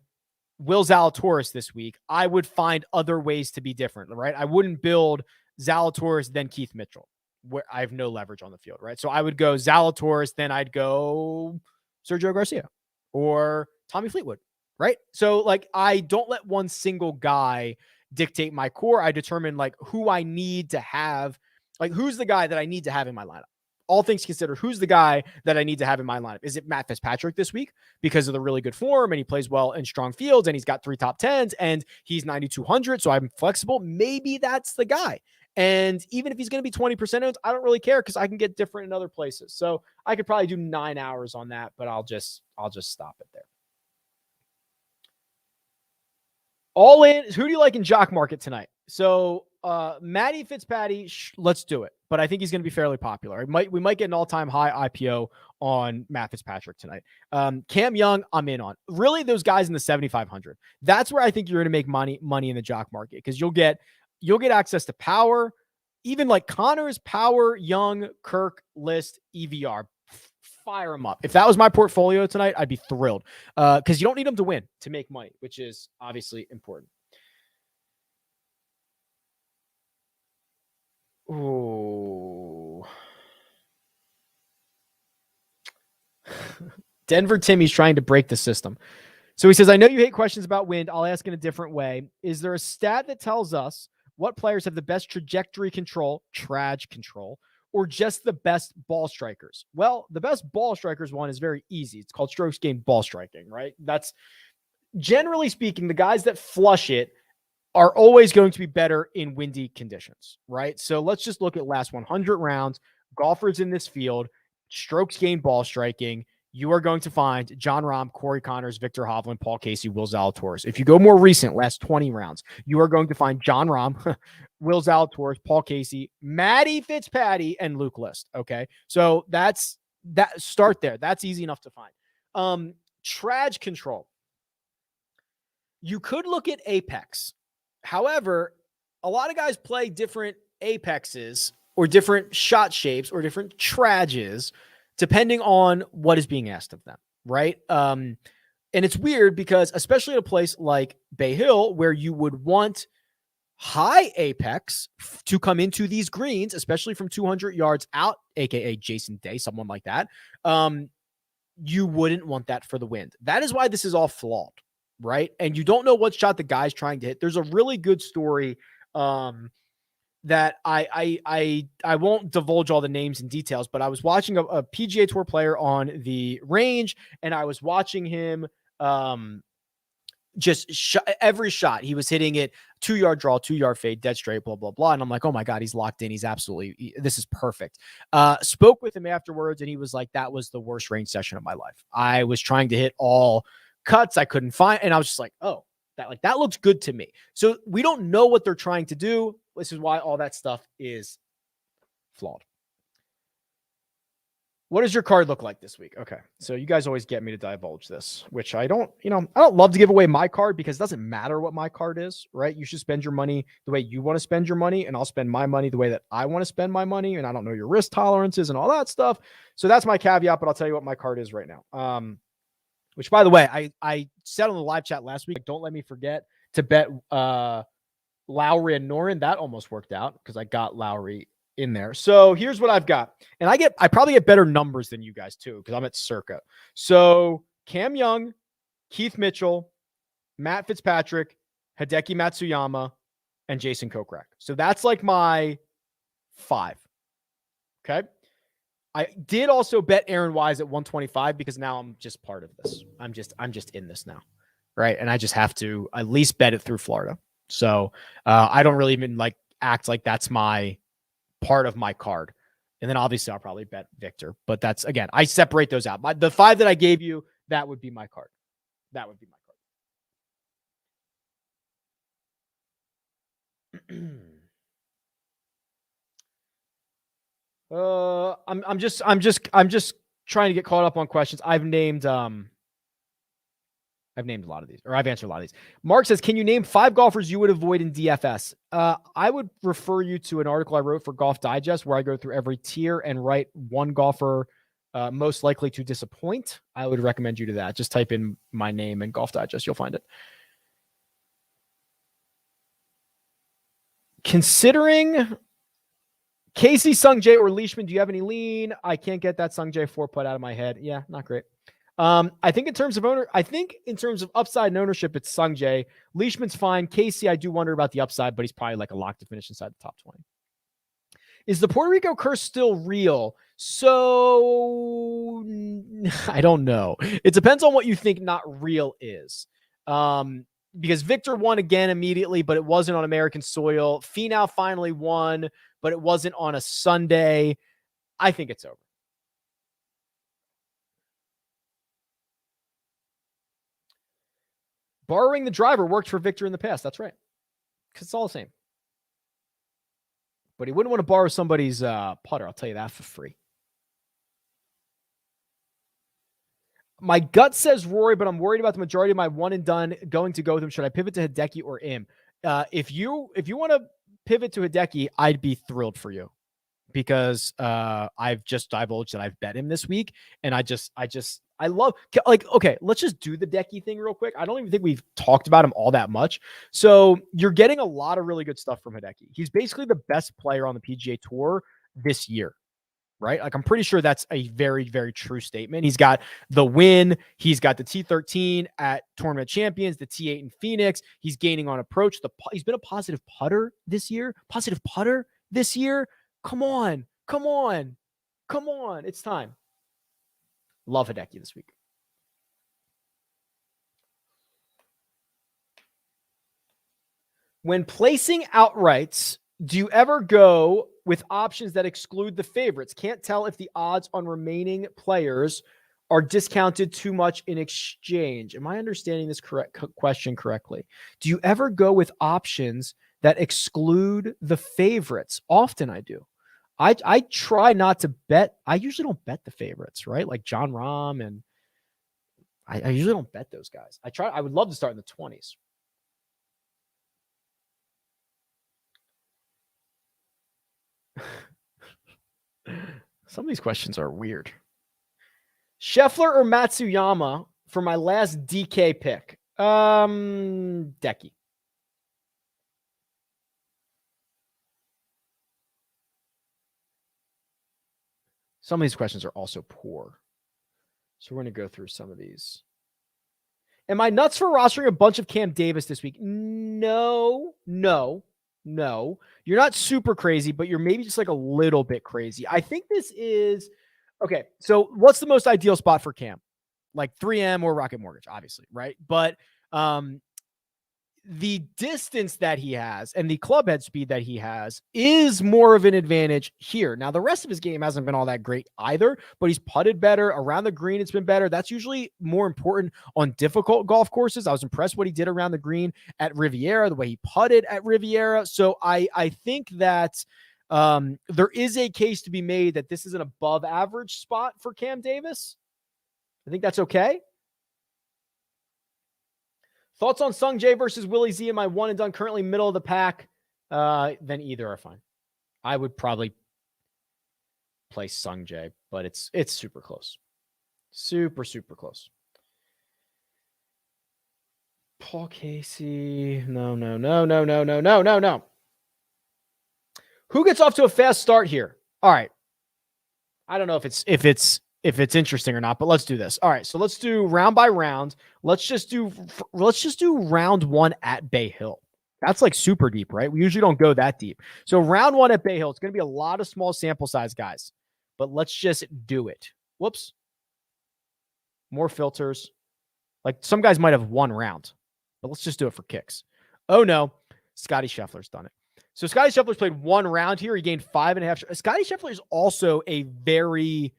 Will Zalatoris this week, I would find other ways to be different, right? I wouldn't build Zalatoris, then Keith Mitchell, where I have no leverage on the field, right? So I would go Zalatoris, then I'd go Sergio Garcia or Tommy Fleetwood, right? So like I don't let one single guy dictate my core. I determine like who I need to have, like who's the guy that I need to have in my lineup. All things considered, who's the guy that I need to have in my lineup? Is it Matt Fitzpatrick this week because of the really good form and he plays well in strong fields and he's got 3 top 10s and he's 9,200, so I'm flexible? Maybe that's the guy. And even if he's going to be 20% owned, I don't really care because I can get different in other places. So I could probably do 9 hours on that, but I'll just stop it there. All in. Who do you like in Jock Market tonight? So Matty Fitzpatty, let's do it. But I think he's going to be fairly popular. We might get an all-time high IPO on Matt Fitzpatrick tonight. Cam Young, I'm in on. Really, those guys in the 7,500. That's where I think you're going to make money in the Jock Market, because you'll get access to power, even like Connors, Power, Young, Kirk, List, EVR. Fire them up. If that was my portfolio tonight, I'd be thrilled, because you don't need them to win to make money, which is obviously important. Oh, Denver Timmy's trying to break the system. So he says, I know you hate questions about wind. I'll ask in a different way. Is there a stat that tells us what players have the best trajectory control, traj control, or just the best ball strikers? Well, the best ball strikers one is very easy. It's called strokes gained ball striking, right? That's generally speaking, the guys that flush it are always going to be better in windy conditions, right? So let's just look at last 100 rounds golfers in this field, strokes gained, ball striking, you are going to find Jon Rahm, Corey Connors, Victor Hovland, Paul Casey, Will Zalatoris. If you go more recent, last 20 rounds, you are going to find Jon Rahm, Will Zalatoris, Paul Casey, Matty Fitzpatrick, and Luke List. Okay. So that's that. Start there. That's easy enough to find. Traj control. You could look at Apex. However, a lot of guys play different Apexes or different shot shapes or different trages depending on what is being asked of them, right? And it's weird because especially at a place like Bay Hill where you would want high apex to come into these greens, especially from 200 yards out, aka Jason Day, someone like that, you wouldn't want that for the wind. That is why this is all flawed, right? And you don't know what shot the guy's trying to hit. There's a really good story that I won't divulge all the names and details, but I was watching a PGA Tour player on the range, and I was watching him every shot. He was hitting it 2-yard draw, 2-yard fade, dead straight, blah, blah, blah. And I'm like, oh my God, he's locked in. He's absolutely, this is perfect. Spoke with him afterwards, and he was like, that was the worst range session of my life. I was trying to hit all cuts I couldn't find. And I was just like, oh, that looks good to me. So we don't know what they're trying to do. This is why all that stuff is flawed. What does your card look like this week? Okay. So you guys always get me to divulge this, which I don't love to give away my card because it doesn't matter what my card is, right? You should spend your money the way you want to spend your money, and I'll spend my money the way that I want to spend my money. And I don't know your risk tolerances and all that stuff. So that's my caveat, but I'll tell you what my card is right now. Which, by the way, I said on the live chat last week, don't let me forget to bet Lowry and Noren. That almost worked out because I got Lowry in there. So here's what I've got. And I probably get better numbers than you guys too, because I'm at circa. So Cam Young, Keith Mitchell, Matt Fitzpatrick, Hideki Matsuyama, and Jason Kokrak. So that's like my 5. Okay. I did also bet Aaron Wise at 125 because now I'm just part of this. I'm just in this now. Right. And I just have to at least bet it through Florida. So I don't really even act like that's my part of my card. And then obviously I'll probably bet Victor, but that's, again, I separate those out. The 5 that I gave you, that would be my card. That would be my card. I'm just trying to get caught up on questions. I've named a lot of these, or I've answered a lot of these. Mark says, can you name 5 golfers you would avoid in DFS? I would refer you to an article I wrote for Golf Digest where I go through every tier and write one golfer most likely to disappoint. I would recommend you to that. Just type in my name in Golf Digest. You'll find it. Considering Casey, Sungjae, or Leishman, do you have any lean? I can't get that Sungjae 4-putt out of my head. Yeah, not great. I think in terms of upside and ownership, it's Sungjae. Leishman's fine. Casey, I do wonder about the upside, but he's probably like a lock to finish inside the top 20. Is the Puerto Rico curse still real? So I don't know. It depends on what you think not real is. Because Victor won again immediately, but it wasn't on American soil. Finau finally won, but it wasn't on a Sunday. I think it's over. Borrowing the driver worked for Victor in the past. That's right. Because it's all the same. But he wouldn't want to borrow somebody's putter. I'll tell you that for free. My gut says Rory, but I'm worried about the majority of my one and done going to go with him. Should I pivot to Hideki or Im? If you want to pivot to Hideki, I'd be thrilled for you because I've just divulged that I've bet him this week, and I love, okay, let's just do the Hideki thing real quick. I don't even think we've talked about him all that much. So you're getting a lot of really good stuff from Hideki. He's basically the best player on the PGA Tour this year. Right? Like, I'm pretty sure that's a very, very true statement. He's got the win. He's got the T13 at Tournament Champions, the T8 in Phoenix. He's gaining on approach. He's been a positive putter this year. Come on. It's time. Love Hideki this week. When placing outrights, do you ever go with options that exclude the favorites. Can't tell if the odds on remaining players are discounted too much in exchange. Am I understanding this question correctly? Do you ever go with options that exclude the favorites? Often I do. I try not to bet. I usually don't bet the favorites, right? Like Jon Rahm, and I usually don't bet those guys. I would love to start in the 20s. Some of these questions are weird. Scheffler or Matsuyama for my last DK pick? Hideki. Some of these questions are also poor. So we're going to go through some of these. Am I nuts for rostering a bunch of Cam Davis this week? No. You're not super crazy, but you're maybe just like a little bit crazy. I think this is okay. So what's the most ideal spot for Cam? Like 3M or Rocket Mortgage, obviously, right? But the distance that he has and the club head speed that he has is more of an advantage here. Now, the rest of his game hasn't been all that great either, but he's putted better. Around the green, it's been better. That's usually more important on difficult golf courses. I was impressed what he did around the green at Riviera, the way he putted at Riviera. So I think that there is a case to be made that this is an above average spot for Cam Davis. I think that's okay. Thoughts on Sung Jae versus Willie Z? Am I one and done currently middle of the pack? Then either are fine. I would probably play Sung Jae, but it's super close. Super close. Paul Casey. No. Who gets off to a fast start here? All right. I don't know if it's interesting or not, but let's do this. All right, so let's do round by round. Let's just do round one at Bay Hill. That's like super deep, right? We usually don't go that deep. So round one at Bay Hill, it's going to be a lot of small sample size guys, but let's just do it. Whoops. More filters. Like some guys might have one round, but let's just do it for kicks. Oh no, Scotty Scheffler's done it. So Scotty Scheffler's played one round here. He gained 5.5. Scotty Scheffler is also a very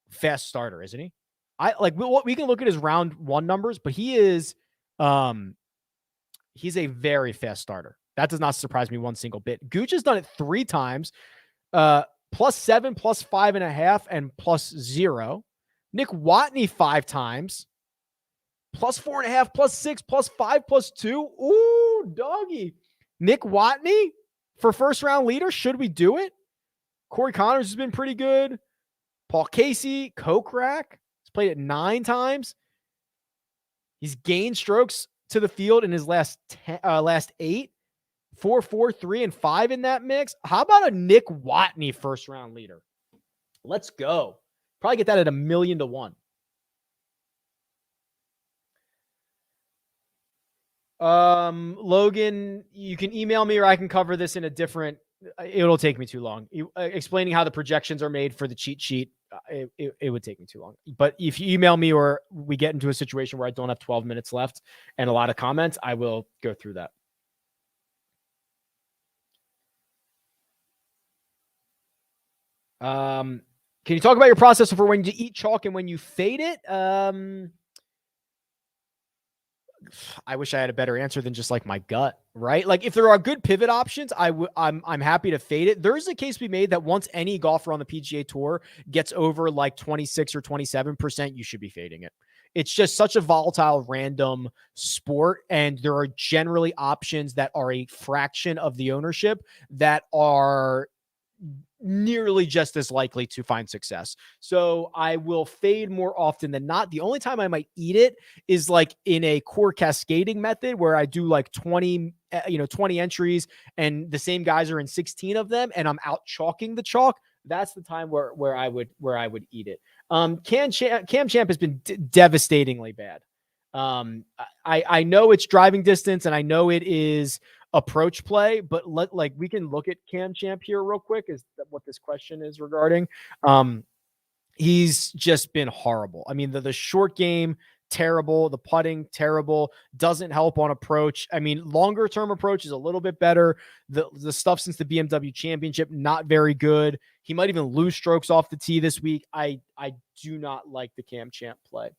fast starter, isn't he? We can look at his round one numbers, but he's a very fast starter. That does not surprise me one single bit. Gooch has done it 3 times, +7, +5.5, and +0. Nick Watney 5 times, +4.5, +6, +5, +2. Ooh, doggy. Nick Watney for first round leader. Should we do it? Corey Connors has been pretty good. Paul Casey, Kokrak, has played it 9 times. He's gained strokes to the field in his last 8. 4, 4, 3, and 5 in that mix. How about a Nick Watney first round leader? Let's go. Probably get that at 1,000,000 to 1. Logan, you can email me or I can cover this in a different. It'll take me too long. Explaining how the projections are made for the cheat sheet, it would take me too long. But if you email me or we get into a situation where I don't have 12 minutes left and a lot of comments, I will go through that. Can you talk about your process for when you eat chalk and when you fade it? I wish I had a better answer than just like my gut, right? Like if there are good pivot options, I'm happy to fade it. There is a case to be made that once any golfer on the PGA Tour gets over like 26 or 27%, you should be fading it. It's just such a volatile, random sport, and there are generally options that are a fraction of the ownership that are nearly just as likely to find success. So I will fade more often than not. The only time I might eat it is like in a core cascading method where I do like 20 entries and the same guys are in 16 of them and I'm out chalking the chalk. That's the time where I would eat it. Cam Champ has been devastatingly bad. I know it's driving distance and I know it is approach play, but we can look at Cam Champ here real quick. Is that what this question is regarding? He's just been horrible. I mean, the short game terrible. The putting, terrible. Doesn't help on approach. I mean, longer term approach is a little bit better. The stuff since the BMW Championship, not very good. He might even lose strokes off the tee this week. I do not like the Cam Champ play.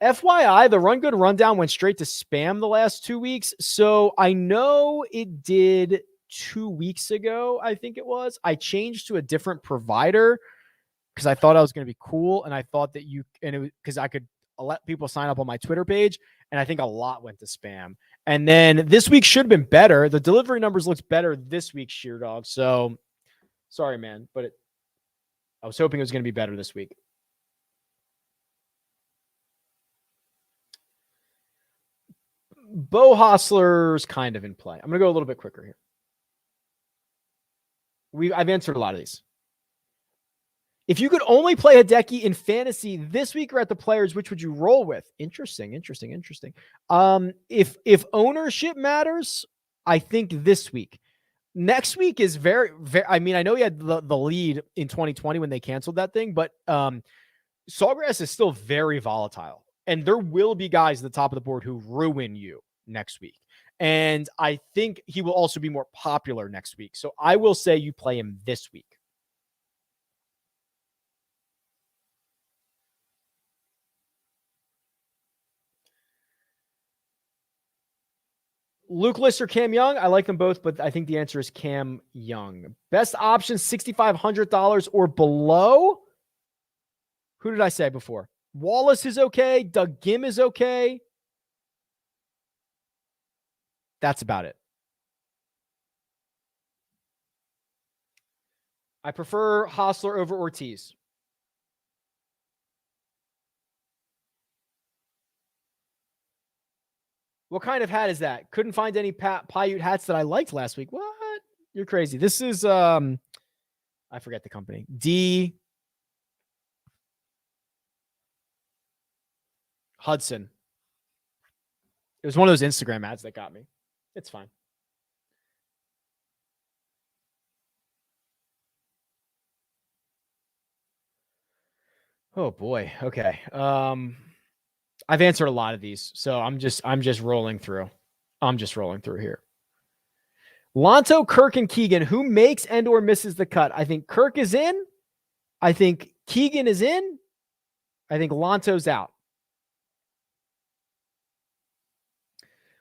FYI, the Run Good Rundown went straight to spam the last 2 weeks. So I know it did 2 weeks ago, I think it was. I changed to a different provider because I thought I was going to be cool. And I thought that because I could let people sign up on my Twitter page. And I think a lot went to spam. And then this week should have been better. The delivery numbers looked better this week, Sheer Dog. So sorry, man. But I was hoping it was going to be better this week. Bo Hostler's kind of in play. I'm going to go a little bit quicker here. I've answered a lot of these. If you could only play Hideki in fantasy this week or at the Players, which would you roll with? Interesting. If ownership matters, I think this week. Next week is very, very. I mean, I know he had the lead in 2020 when they canceled that thing, but Sawgrass is still very volatile. And there will be guys at the top of the board who ruin you next week. And I think he will also be more popular next week. So I will say you play him this week. Luke List or Cam Young? I like them both, but I think the answer is Cam Young. Best option, $6,500 or below? Who did I say before? Wallace is okay. Doug Gim is okay. That's about it. I prefer Hostler over Ortiz. What kind of hat is that? Couldn't find any Paiute hats that I liked last week. What? You're crazy. This is, I forget the company. Hudson. It was one of those Instagram ads that got me. It's fine. Oh boy. Okay. I've answered a lot of these, so I'm just rolling through. I'm just rolling through here. Lonto, Kirk, and Keegan. Who makes and or misses the cut? I think Kirk is in. I think Keegan is in. I think Lonto's out.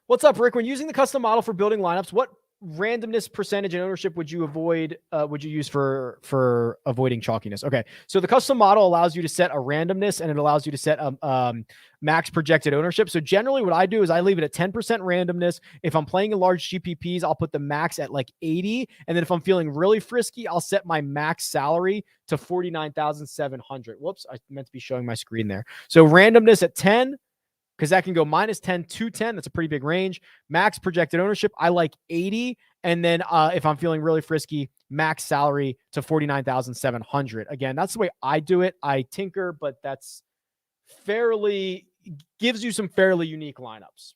What's up, Rick? When using the custom model for building lineups, what randomness percentage and ownership would you avoid? Would you use for avoiding chalkiness? Okay, so the custom model allows you to set a randomness and it allows you to set a max projected ownership. So generally, what I do is I leave it at 10% randomness. If I'm playing in large GPPs, I'll put the max at like 80, and then if I'm feeling really frisky, I'll set my max salary to 49,700. Whoops, I meant to be showing my screen there. So randomness at 10. Because that can go -10 to 10. That's a pretty big range. Max projected ownership, I like 80. And then if I'm feeling really frisky, max salary to 49,700. Again, that's the way I do it. I tinker, but that's gives you some fairly unique lineups.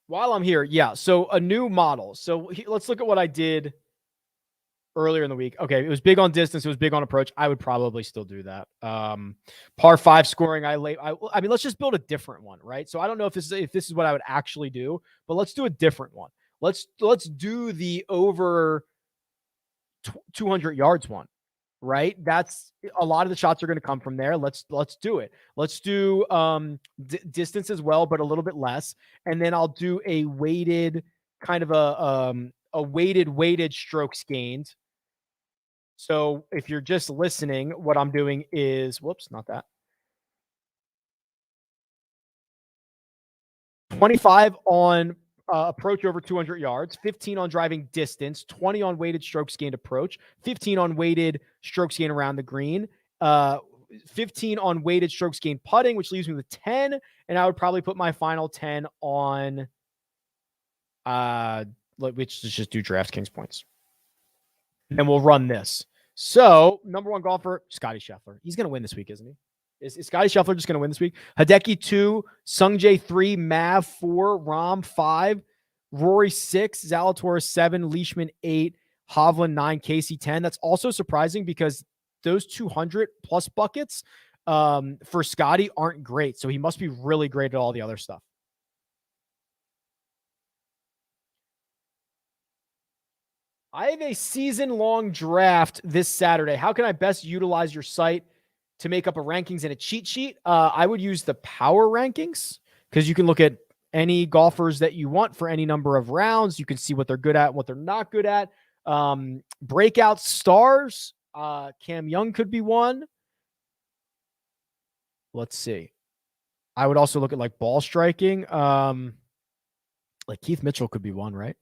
While I'm here, yeah. So a new model. So let's look at what I did earlier in the week. Okay, it was big on distance. It was big on approach. I would probably still do that. Par 5 scoring. I mean, let's just build a different one, right? So I don't know if this is what I would actually do, but let's do a different one. Let's do the over 200 yards one, right? That's a lot of the shots are going to come from there. Let's do it. Let's do distance as well, but a little bit less. And then I'll do a weighted kind of a weighted strokes gained. So if you're just listening, what I'm doing is, whoops, not that. 25 on approach over 200 yards, 15 on driving distance, 20 on weighted strokes gained approach, 15 on weighted strokes gained around the green, 15 on weighted strokes gained putting, which leaves me with 10. And I would probably put my final 10 on, which is just do DraftKings points. And we'll run this. So, number one golfer, Scotty Scheffler. He's going to win this week, isn't he? Is Scotty Scheffler just going to win this week? Hideki 2, Sungjae 3, Mav 4, Rahm 5, Rory 6, Zalatoris 7, Leishman 8, Hovland 9, Casey 10. That's also surprising because those 200 plus buckets for Scotty aren't great. So he must be really great at all the other stuff. I have a season-long draft this Saturday. How can I best utilize your site to make up a rankings and a cheat sheet? I would use the power rankings because you can look at any golfers that you want for any number of rounds. You can see what they're good at and what they're not good at. Breakout stars. Cam Young could be one. Let's see. I would also look at like ball striking. Like Keith Mitchell could be one, right?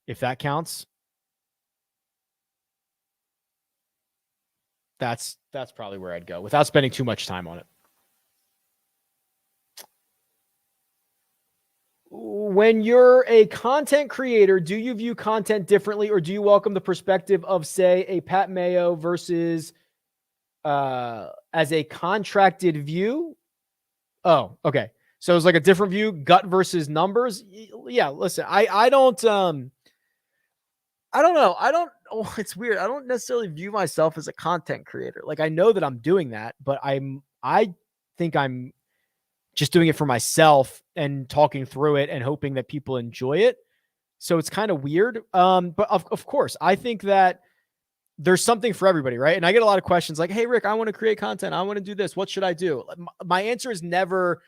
If that counts. That's probably where I'd go without spending too much time on it. When you're a content creator, do you view content differently, or do you welcome the perspective of, say, a Pat Mayo versus as a contracted view? Oh, okay. So it's like a different view, gut versus numbers. Yeah, listen, I don't know. It's weird. I don't necessarily view myself as a content creator. Like, I know that I'm doing that, but I think I'm just doing it for myself and talking through it and hoping that people enjoy it. So it's kind of weird. But of course, I think that there's something for everybody, right? And I get a lot of questions like, hey, Rick, I want to create content. I want to do this. What should I do? My answer is never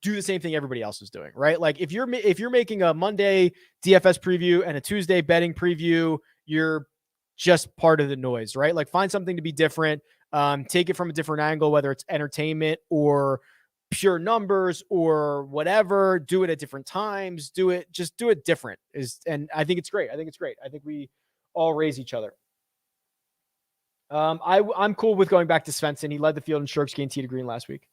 do the same thing everybody else is doing, right? Like if you're making a Monday DFS preview and a Tuesday betting preview, you're just part of the noise, right? Like find something to be different. Take it from a different angle, whether it's entertainment or pure numbers or whatever. Do it at different times. Do it different. And I think it's great. I think we all raise each other. I'm cool with going back to Svensson. He led the field in strokes gained tee to green last week.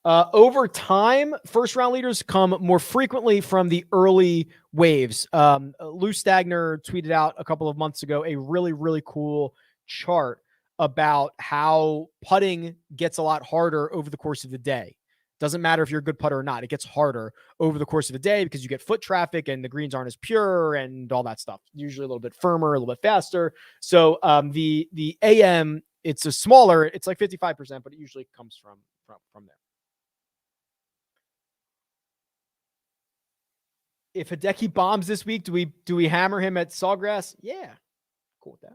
Over time, first round leaders come more frequently from the early waves. Lou Stagner tweeted out a couple of months ago a really, really cool chart about how putting gets a lot harder over the course of the day. Doesn't matter if you're a good putter or not. It gets harder over the course of the day because you get foot traffic and the greens aren't as pure and all that stuff. Usually a little bit firmer, a little bit faster. So the AM, it's a smaller, it's like 55%, but it usually comes from there. If Hideki bombs this week, do we hammer him at Sawgrass? Yeah, cool with that.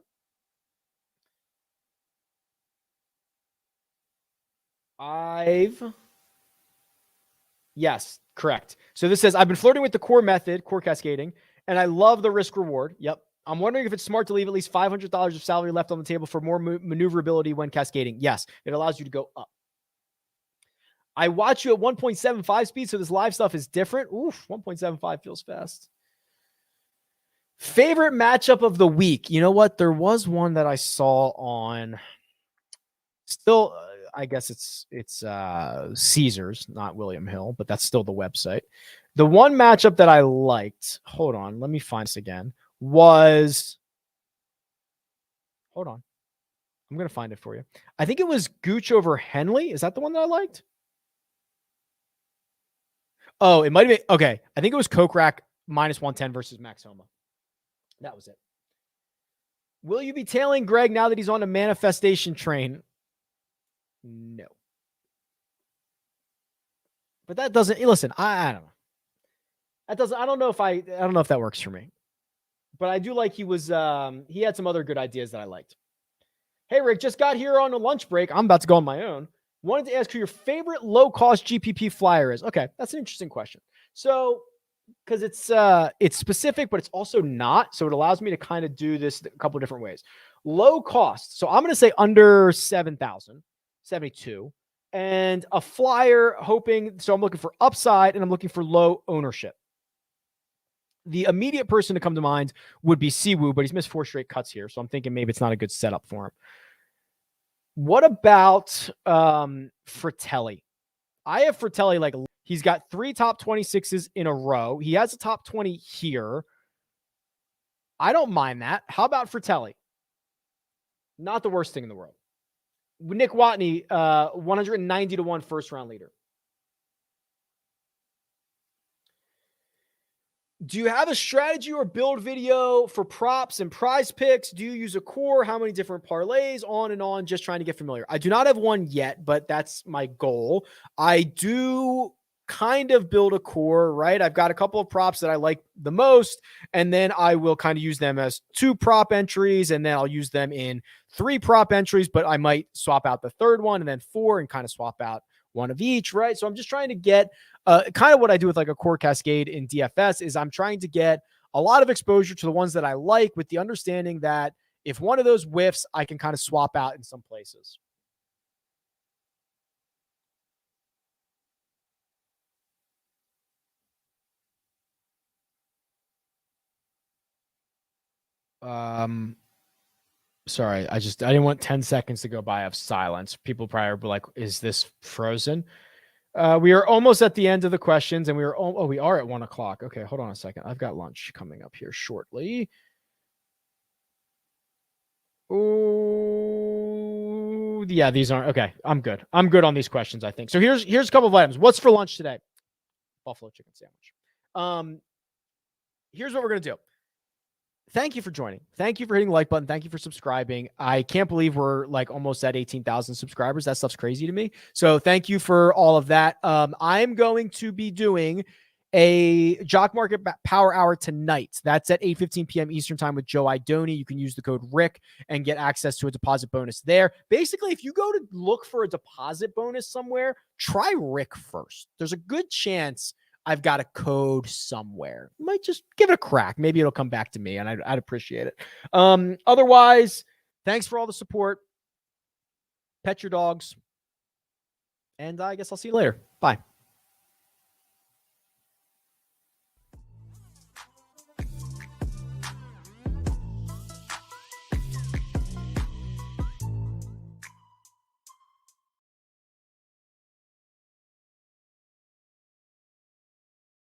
Yes, correct. So this says, I've been flirting with the core method, core cascading, and I love the risk reward. Yep. I'm wondering if it's smart to leave at least $500 of salary left on the table for more maneuverability when cascading. Yes, it allows you to go up. I watch you at 1.75 speed, so this live stuff is different. Oof, 1.75 feels fast. Favorite matchup of the week. You know what? There was one that I saw on still, I guess it's Caesars, not William Hill, but that's still the website. The one matchup that I liked, hold on, let me find this again, was, hold on, I'm going to find it for you. I think it was Gooch over Henley. Is that the one that I liked? Oh, it might have been, okay. I think it was Kokrak minus 110 versus Max Homa. That was it. Will you be tailing Greg now that he's on a manifestation train? No. But that doesn't, listen, I don't know. I don't know if that works for me. But I do like he had some other good ideas that I liked. Hey, Rick, just got here on a lunch break. I'm about to go on my own. Wanted to ask who your favorite low-cost GPP flyer is. Okay, that's an interesting question. So, because it's specific, but it's also not. So it allows me to kind of do this a couple of different ways. Low cost. So I'm going to say under 7,000, 72. And a flyer hoping, so I'm looking for upside and I'm looking for low ownership. The immediate person to come to mind would be Siwoo, but he's missed 4 straight cuts here. So I'm thinking maybe it's not a good setup for him. What about Fratelli? I have Fratelli like he's got 3 top 26s in a row. He has a top 20 here. I don't mind that. How about Fratelli? Not the worst thing in the world. Nick Watney, 190-1 first round leader. Do you have a strategy or build video for props and prize picks? Do you use a core? How many different parlays? On and on, just trying to get familiar. I do not have one yet, but that's my goal. I do kind of build a core, right? I've got a couple of props that I like the most, and then I will kind of use them as 2 prop entries, and then I'll use them in 3 prop entries, but I might swap out the third one and then 4 and kind of swap out one of each, right? So I'm just trying to get kind of what I do with like a core cascade in DFS is I'm trying to get a lot of exposure to the ones that I like, with the understanding that if one of those whiffs, I can kind of swap out in some places. Sorry, I didn't want 10 seconds to go by of silence. People probably were like, is this frozen? We are almost at the end of the questions, and we are at 1 o'clock. Okay, hold on a second. I've got lunch coming up here shortly. Oh, yeah, these aren't okay. I'm good. I'm good on these questions, I think. So here's a couple of items. What's for lunch today? Buffalo chicken sandwich. Here's what we're gonna do. Thank you for joining. Thank you for hitting the like button. Thank you for subscribing. I can't believe we're like almost at 18,000 subscribers. That stuff's crazy to me. So thank you for all of that. I'm going to be doing a Jock Market Power Hour tonight. That's at 8:15 p.m. Eastern Time with Joe Idoni. You can use the code Rick and get access to a deposit bonus there. Basically, if you go to look for a deposit bonus somewhere, try Rick first. There's a good chance I've got a code somewhere. Might just give it a crack. Maybe it'll come back to me, and I'd appreciate it. Otherwise, thanks for all the support. Pet your dogs. And I guess I'll see you later. Bye.